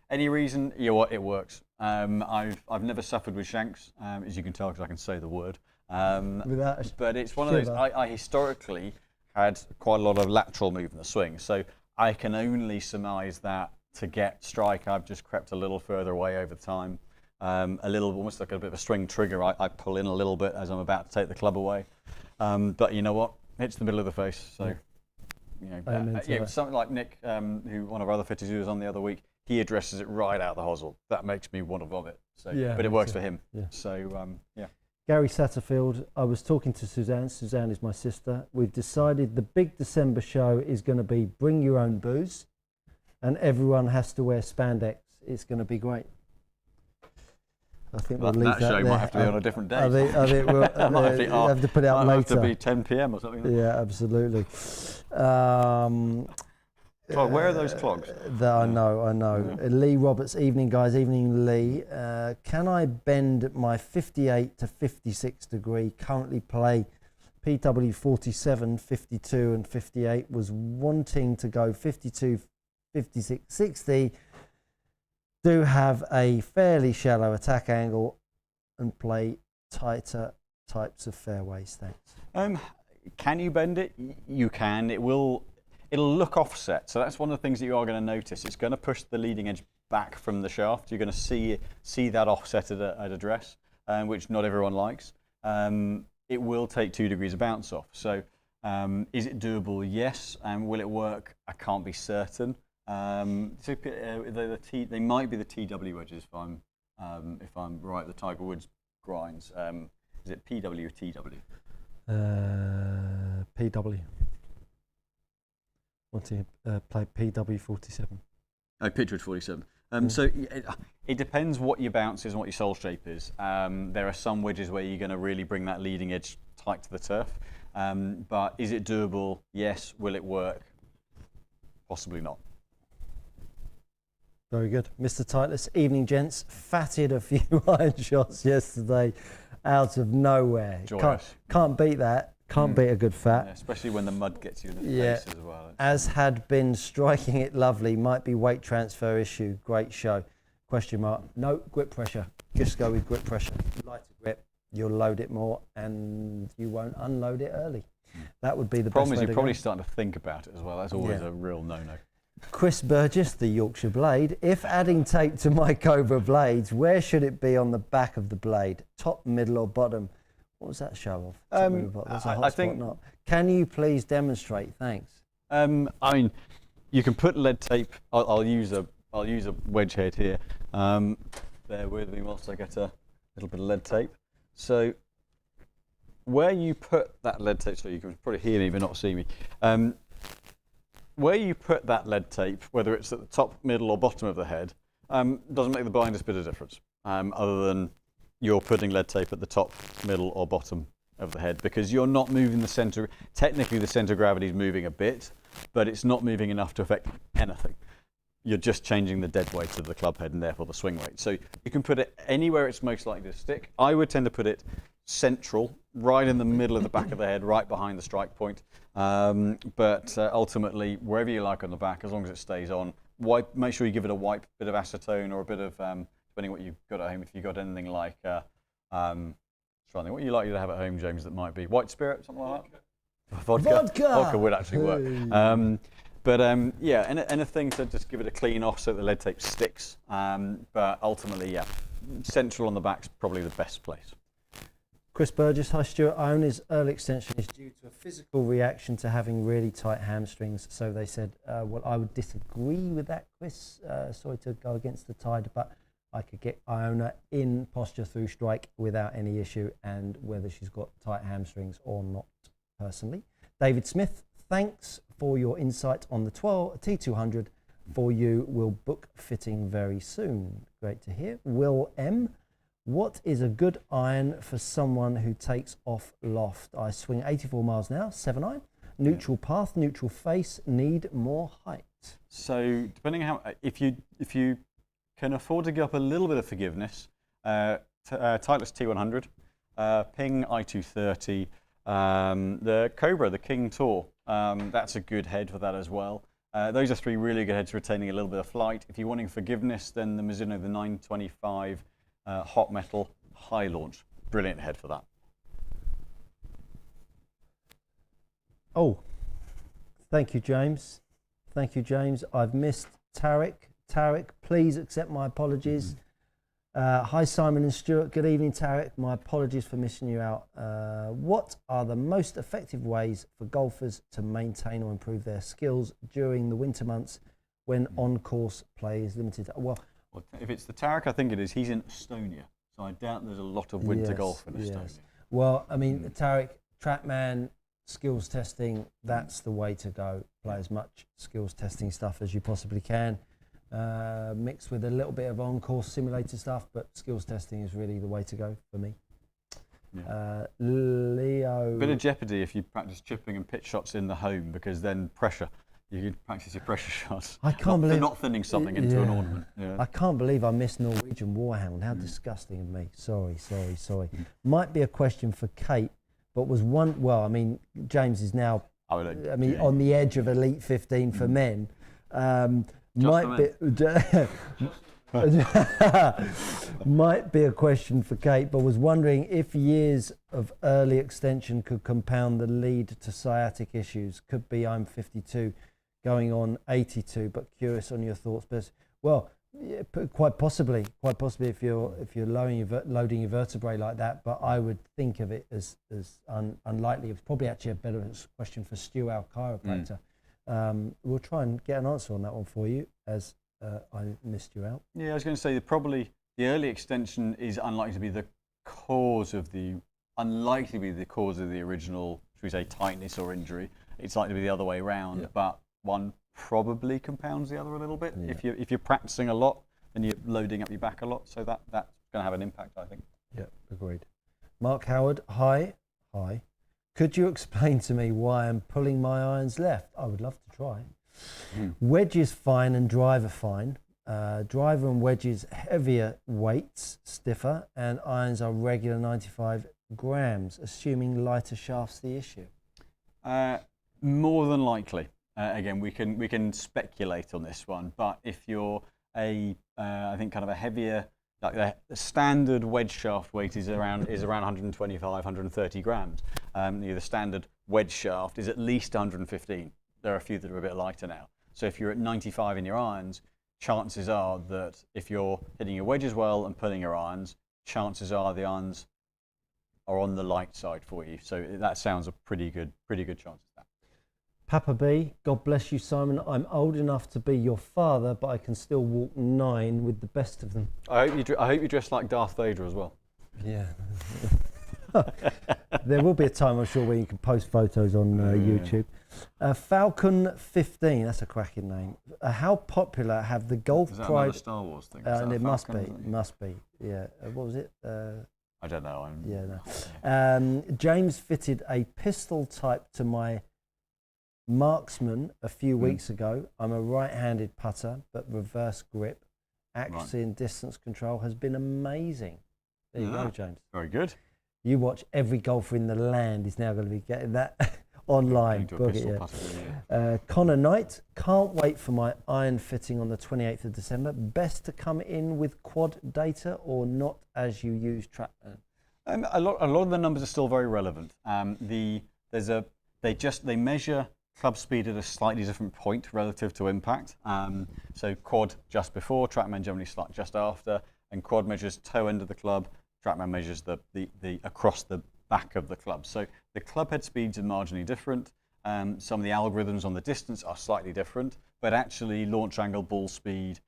Any reason? You know what? It works. I've never suffered with shanks, as you can tell, because I can say the word. But it's one of those. I historically had quite a lot of lateral move in the swing, so I can only surmise that to get strike, I've just crept a little further away over time. A little, almost like a bit of a swing trigger. I pull in a little bit as I'm about to take the club away. But you know what? Hits the middle of the face. So, you know, something like Nick, who one of our other fitters who was on the other week, he addresses it right out the hosel. That makes me want to vomit. So, yeah, but it works for him. Yeah. So, yeah. Gary Satterfield, I was talking to Suzanne. Suzanne is my sister. We've decided the big December show is going to be bring your own booze, and everyone has to wear spandex. It's going to be great. I think that, we'll leave that show there. might have to be on a different day. I think we'll have to put it up later. later. Have to be 10 p.m. or something. Yeah, absolutely. Where are those clogs? I know. Yeah. Lee Roberts, evening guys, evening Lee. Can I bend my 58 to 56 degree? Currently play PW 47, 52 and 58. Was wanting to go 52, 56, 60. Do have a fairly shallow attack angle and play tighter types of fairways. Thanks. Can you bend it? You can. It'll look offset. So that's one of the things that you are going to notice. It's going to push the leading edge back from the shaft. You're going to see that offset at address, which not everyone likes. It will take 2 degrees of bounce off. So is it doable? Yes. And will it work? I can't be certain. So they might be the TW wedges if I'm right. The Tiger Woods grinds. Is it PW or TW? PW. Want to play PW 47. Oh, Pitchwood 47. So it depends what your bounce is and what your sole shape is. There are some wedges where you're going to really bring that leading edge tight to the turf. But is it doable? Yes. Will it work? Possibly not. Very good. Mr. Titleist, evening gents. Fatted a few iron shots yesterday out of nowhere. Can't beat that. Can't beat a good fat. Yeah, especially when the mud gets you in the face as well. As had been striking it lovely. Might be weight transfer issue. Great show. Question mark. No, grip pressure. Just go with grip pressure. Lighter grip. You'll load it more and you won't unload it early. That would be the best way to go. Problem is you're probably starting to think about it as well. That's always a real no-no. Chris Burgess, the Yorkshire Blade. If adding tape to my Cobra blades, where should it be on the back of the blade? Top, middle or bottom? What was that show of? That's a hot spot, not. Can you please demonstrate? Thanks. I mean, you can put lead tape. I'll use a wedge head here. Bear with me whilst I get a little bit of lead tape. So where you put that lead tape, so you can probably hear me but not see me. Where you put that lead tape, whether it's at the top, middle or bottom of the head, doesn't make the blindest bit of difference, other than you're putting lead tape at the top, middle or bottom of the head, because you're not moving the centre. Technically the centre of gravity is moving a bit, but it's not moving enough to affect anything. You're just changing the dead weight of the club head and therefore the swing weight. So you can put it anywhere it's most likely to stick. I would tend to put it central, right in the middle of the back of the head, right behind the strike point. But ultimately, wherever you like on the back, as long as it stays on, make sure you give it a wipe, bit of acetone or a bit of, depending what you've got at home, if you've got anything like, trying to think, what you likely to have at home, James, that might be white spirit, something like that? Vodka would actually work. Yeah, anything to just give it a clean off so the lead tape sticks. But ultimately, yeah, central on the back's probably the best place. Chris Burgess, hi Stuart. Iona's early extension is due to a physical reaction to having really tight hamstrings. So they said, well, I would disagree with that, Chris. Sorry to go against the tide, but I could get Iona in posture through strike without any issue, and whether she's got tight hamstrings or not, personally. David Smith, thanks for your insight on the T200. For you, will book fitting very soon. Great to hear. Will M. What is a good iron for someone who takes off loft? I swing 84 miles an hour, 7-iron. Neutral path, neutral face, need more height. So depending how, if you can afford to give up a little bit of forgiveness, Titleist T100, Ping I230, the Cobra, the King Tour, that's a good head for that as well. Those are 3 really good heads retaining a little bit of flight. If you're wanting forgiveness, then the Mizuno, the 925, hot metal, high launch. Brilliant head for that. Oh, thank you, James. Thank you, James. I've missed Tarek. Tarek, please accept my apologies. Hi, Simon and Stuart. Good evening, Tarek. My apologies for missing you out. What are the most effective ways for golfers to maintain or improve their skills during the winter months when on-course play is limited? Well, if it's the Tarek, I think it is. He's in Estonia, so I doubt there's a lot of winter golf in Estonia. Yes. Well, I mean, Tarek, TrackMan, skills testing, that's the way to go. Play as much skills testing stuff as you possibly can. mixed with a little bit of on-course simulator stuff, but skills testing is really the way to go for me. Yeah. Leo. Bit of jeopardy if you practice chipping and pitch shots in the home, because then pressure. You can practice your pressure shots. I can't believe not thinning something into an ornament. Yeah. I can't believe I missed Norwegian Warhound. How disgusting of me. Sorry. Might be a question for Kate, but was one. Well, I mean, James is now. On the edge of Elite 15 for men. Might be a question for Kate, but was wondering if years of early extension could compound the lead to sciatic issues. Could be I'm 52, going on 82, but curious on your thoughts. But well, yeah, quite possibly if you're loading your vertebrae like that. But I would think of it as unlikely. It's probably actually a better question for Stu, our chiropractor. We'll try and get an answer on that one for you, as I missed you out. Yeah, I was going to say that probably the early extension is unlikely to be the cause of the original, should we say, tightness or injury. It's likely to be the other way around, but one probably compounds the other a little bit. Yeah. If you're practicing a lot and you're loading up your back a lot, so that's going to have an impact, I think. Yeah, agreed. Mark Howard, hi. Could you explain to me why I'm pulling my irons left? I would love to try. Wedge is fine and driver fine. Driver and wedges heavier weights, stiffer, and irons are regular 95 grams, assuming lighter shafts the issue. More than likely. Again, we can speculate on this one, but if you're I think kind of a heavier, like the standard wedge shaft weight is around 125, 130 grams. The standard wedge shaft is at least 115. There are a few that are a bit lighter now. So if you're at 95 in your irons, chances are that if you're hitting your wedges well and pulling your irons, chances are the irons are on the light side for you. So that sounds a pretty good chance of that. Papa B, God bless you, Simon. I'm old enough to be your father, but I can still walk 9 with the best of them. I hope you dress like Darth Vader as well. Yeah. There will be a time, I'm sure, where you can post photos on YouTube. Falcon 15, that's a cracking name. How popular have the Golf Is that Pride? another Star Wars thing? And it must be. Yeah. What was it? I don't know. James fitted a pistol type to my Marksman a few weeks ago. I'm a right-handed putter, but reverse grip. Accuracy and distance control has been amazing. There you go, James. Very good. You watch, every golfer in the land is now going to be getting that online. Connor Knight, can't wait for my iron fitting on the 28th of December. Best to come in with quad data or not as you use TrackMan? A lot of the numbers are still very relevant. They measure club speed at a slightly different point relative to impact. So quad just before, TrackMan generally just after, and quad measures toe end of the club. TrackMan measures the across the back of the club. So the club head speeds are marginally different. Some of the algorithms on the distance are slightly different, but actually launch angle, ball speed,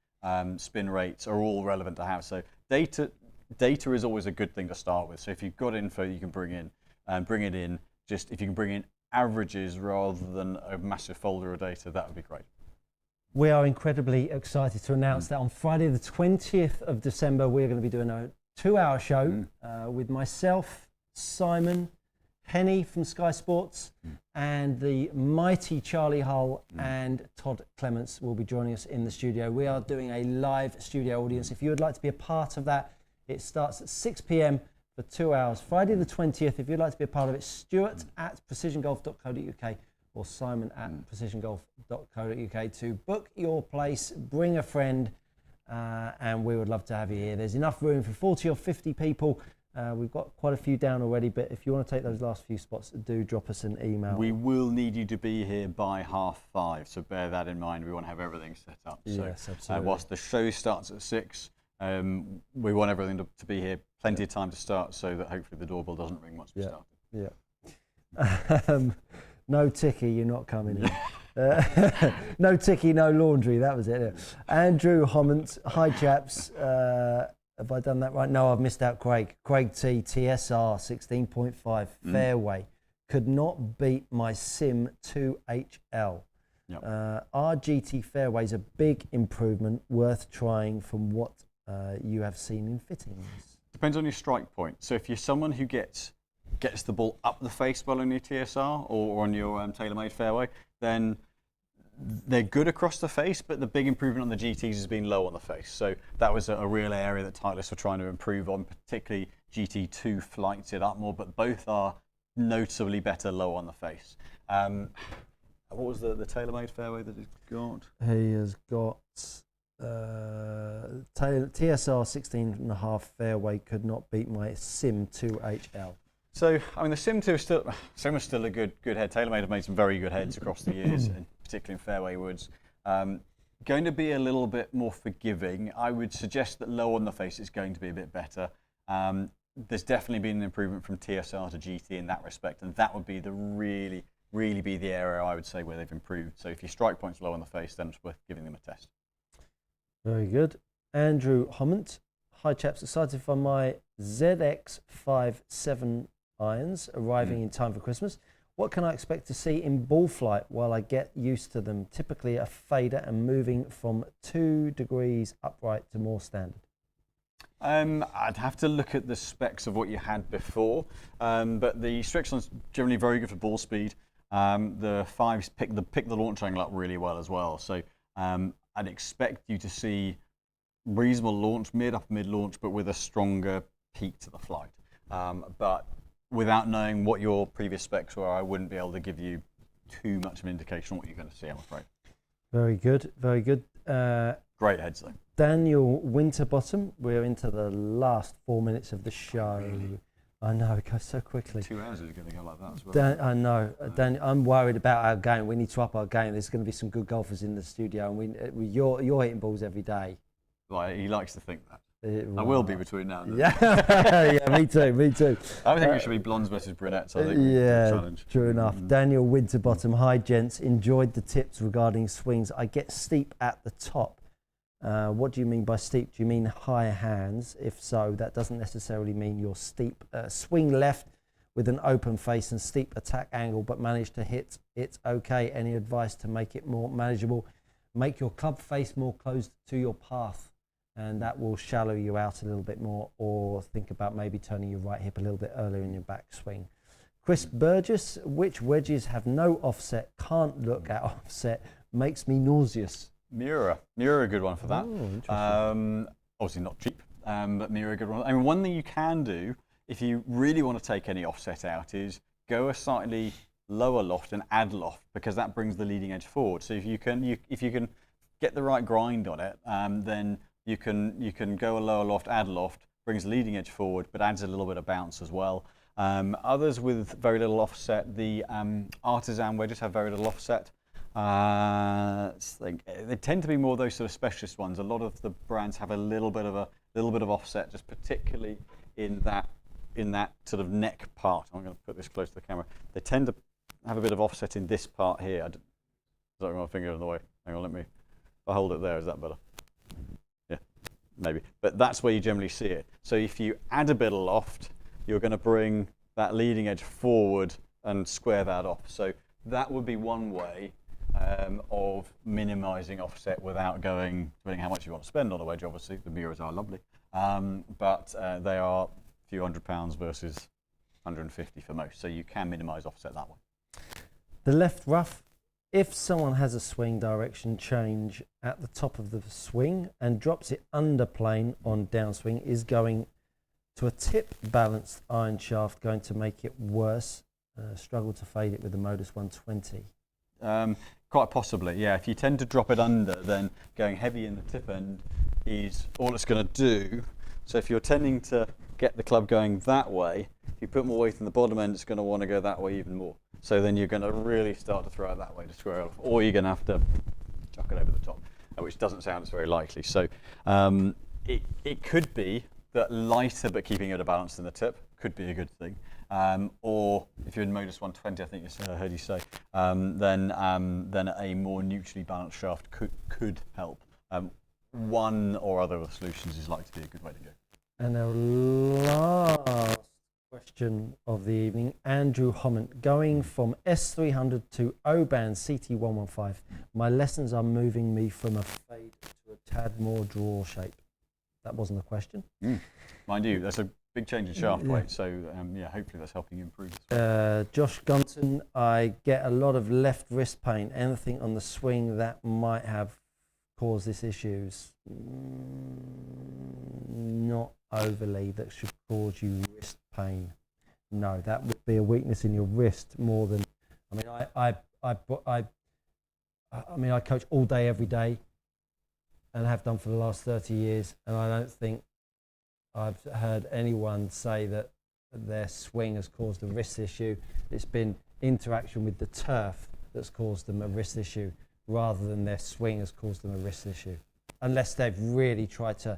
spin rates are all relevant to have. So data is always a good thing to start with. So if you've got info you can bring in, bring it in. Just if you can bring in averages rather than a massive folder of data, that would be great. We are incredibly excited to announce that on Friday the 20th of December, we're going to be doing a 2-hour show with myself, Simon, Henny from Sky Sports, and the mighty Charlie Hull and Todd Clements will be joining us in the studio. We are doing a live studio audience. If you would like to be a part of that, it starts at 6 p.m. for 2 hours. Friday the 20th, if you'd like to be a part of it, Stuart at precisiongolf.co.uk or Simon at precisiongolf.co.uk to book your place, bring a friend, and we would love to have you here. There's enough room for 40 or 50 people. We've got quite a few down already, but if you want to take those last few spots, do drop us an email. We will need you to be here by 5:30, so bear that in mind. We want to have everything set up. Yes, absolutely. Whilst the show starts at 6, we want everything to be here, plenty of time to start, so that hopefully the doorbell doesn't ring once we start. Yeah. No ticky, you're not coming in. No ticky, no laundry. That was it. Yeah. Andrew Hommant, hi chaps. Have I done that right? No, I've missed out Craig. Craig T, TSR 16.5 fairway. Could not beat my Sim 2HL. Yep. Are GT fairways a big improvement worth trying from what you have seen in fittings? Depends on your strike point. So if you're someone who gets the ball up the face well on your TSR or on your TaylorMade fairway, then they're good across the face, but the big improvement on the GTs has been low on the face. So that was a real area that Titleist were trying to improve on, particularly GT2 flights it up more, but both are noticeably better low on the face. What was the TaylorMade fairway that he's got? He has got TSR 16.5 fairway could not beat my Sim 2HL. So, I mean, the Sim 2 is still a good head. TaylorMade have made some very good heads across the years, and particularly in fairway woods. Going to be a little bit more forgiving. I would suggest that low on the face is going to be a bit better. There's definitely been an improvement from TSR to GT in that respect, and that would be the really be the area I would say where they've improved. So if your strike point's low on the face, then it's worth giving them a test. Very good. Andrew Hommant. Hi chaps, excited for my ZX57 irons arriving in time for Christmas. What can I expect to see in ball flight while I get used to them? Typically a fader and moving from 2 degrees upright to more standard. I'd have to look at the specs of what you had before, but the Strixon's generally very good for ball speed. The 5s pick the launch angle up really well as well. So I'd expect you to see reasonable launch, upper mid launch, but with a stronger peak to the flight. But without knowing what your previous specs were, I wouldn't be able to give you too much of an indication on what you're going to see, I'm afraid. Very good, very good. Great heads though. Daniel Winterbottom, we're into the last 4 minutes of the show. Really? I know, it goes so quickly. 2 hours is going to go like that as well. I know. Dan, I'm worried about our game. We need to up our game. There's going to be some good golfers in the studio, and you're hitting balls every day. Like, he likes to think that. I will be between now and then. Yeah, yeah, me too. I think it should be blondes versus brunettes. I think yeah, challenge. True enough. Daniel Winterbottom, hi gents. Enjoyed the tips regarding swings. I get steep at the top. What do you mean by steep? Do you mean high hands? If so, that doesn't necessarily mean you're steep. Swing left with an open face and steep attack angle, but manage to hit it okay. Any advice to make it more manageable? Make your club face more close to your path, and that will shallow you out a little bit more, or think about maybe turning your right hip a little bit earlier in your backswing. Chris Burgess, which wedges have no offset, can't look at offset, makes me nauseous? Miura, a good one for that. Oh, obviously not cheap, but Miura, a good one. I mean, one thing you can do if you really want to take any offset out is go a slightly lower loft and add loft, because that brings the leading edge forward. So if you can get the right grind on it, then you can go a lower loft, add loft, brings the leading edge forward, but adds a little bit of bounce as well. Others with very little offset, the artisan wedges have very little offset. They tend to be more those sort of specialist ones. A lot of the brands have a little bit of offset, just particularly in that sort of neck part. I'm going to put this close to the camera. They tend to have a bit of offset in this part here. I don't have my finger in the way. Hang on, if I hold it there, is that better? Yeah, maybe. But that's where you generally see it. So if you add a bit of loft, you're going to bring that leading edge forward and square that off. So that would be one way of minimizing offset without going, depending how much you want to spend on a wedge, obviously. The Miuras are lovely, but they are a few £100 versus 150 for most, so you can minimize offset that way. The left rough, if someone has a swing direction change at the top of the swing and drops it under plane on downswing, is going to a tip balanced iron shaft going to make it worse? Struggle to fade it with the Modus 120. Quite possibly, yeah. If you tend to drop it under, then going heavy in the tip end is all it's going to do. So if you're tending to get the club going that way, if you put more weight in the bottom end, it's going to want to go that way even more. So then you're going to really start to throw it that way to square it off, or you're going to have to chuck it over the top, which doesn't sound as very likely. So it could be that lighter but keeping it a balance in the tip could be a good thing. Or if you're in Modus 120, I think I heard you say, then a more neutrally balanced shaft could help. One or other of the solutions is likely to be a good way to go. And our last question of the evening. Andrew Hommant, going from S300 to O-band CT115. My lessons are moving me from a fade to a tad more draw shape. That wasn't a question. Mind you, that's a big change in shaft weight, so yeah, hopefully that's helping you improve. Josh Gunton, I get a lot of left wrist pain. Anything on the swing that might have caused this issues? Not overly that should cause you wrist pain. No, that would be a weakness in your wrist more than. I mean, I coach all day, every day, and have done for the last 30 years, and I don't think I've heard anyone say that their swing has caused a wrist issue. It's been interaction with the turf that's caused them a wrist issue, rather than their swing has caused them a wrist issue, unless they've really tried to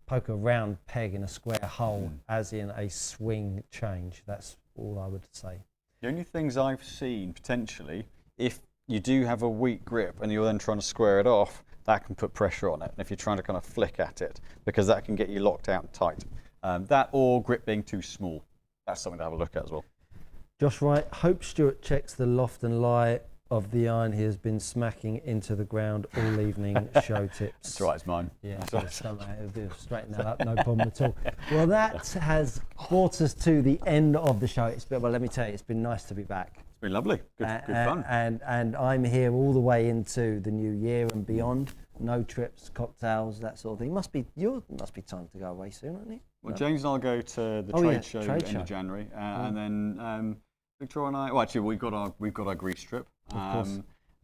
poke a round peg in a square hole, as in a swing change. That's all I would say. The only things I've seen potentially, if you do have a weak grip and you're then trying to square it off, that can put pressure on it. And if you're trying to kind of flick at it, because that can get you locked out and tight. That or grip being too small. That's something to have a look at as well. Josh Wright, hope Stuart checks the loft and lie of the iron he has been smacking into the ground all evening. Show tips. That's right, it's mine. Yeah, it'll straighten that up, no problem at all. Well, that has brought us to the end of the show. Well, let me tell you, it's been nice to be back. It's been lovely, good fun. And I'm here all the way into the new year and beyond. No trips, cocktails, that sort of thing. Must be time to go away soon, isn't it? Well, James and I'll go to the trade show end of January, and then Victoria and I. Well, actually, we've got our Greece trip,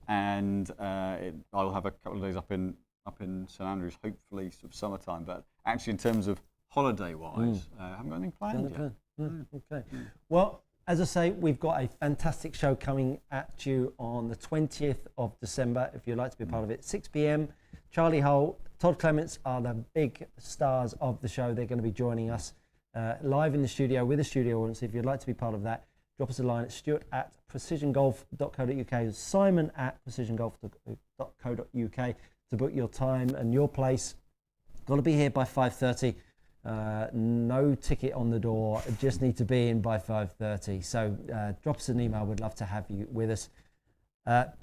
and I'll have a couple of days up in St Andrews, hopefully sort of summertime. But actually, in terms of holiday-wise, I haven't got anything planned yet. Okay. Well, as I say, we've got a fantastic show coming at you on the 20th of December. If you'd like to be a part of it, 6 p.m. Charlie Hull, Todd Clements are the big stars of the show. They're going to be joining us live in the studio with a studio audience. If you'd like to be part of that, drop us a line at stuart@precisiongolf.co.uk, simon@precisiongolf.co.uk to book your time and your place. Got to be here by 5:30. No ticket on the door, just need to be in by 5:30. So drop us an email, we'd love to have you with us.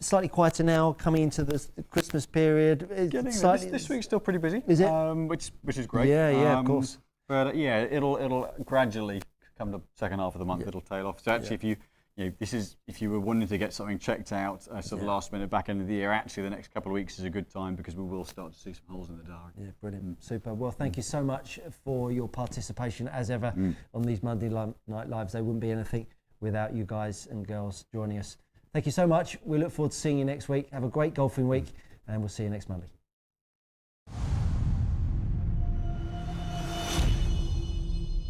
Slightly quieter now, coming into the Christmas period. This week's still pretty busy. Is it? Which is great. Yeah, of course. But yeah, it'll gradually come to the second half of the month, it'll tail off. So actually, if you were wanting to get something checked out sort of last minute, back end of the year, actually the next couple of weeks is a good time because we will start to see some holes in the diary. Yeah, brilliant. Super. Well, thank you so much for your participation as ever on these Monday Night Lives. They wouldn't be anything without you guys and girls joining us. Thank you so much. We look forward to seeing you next week. Have a great golfing week, and we'll see you next Monday.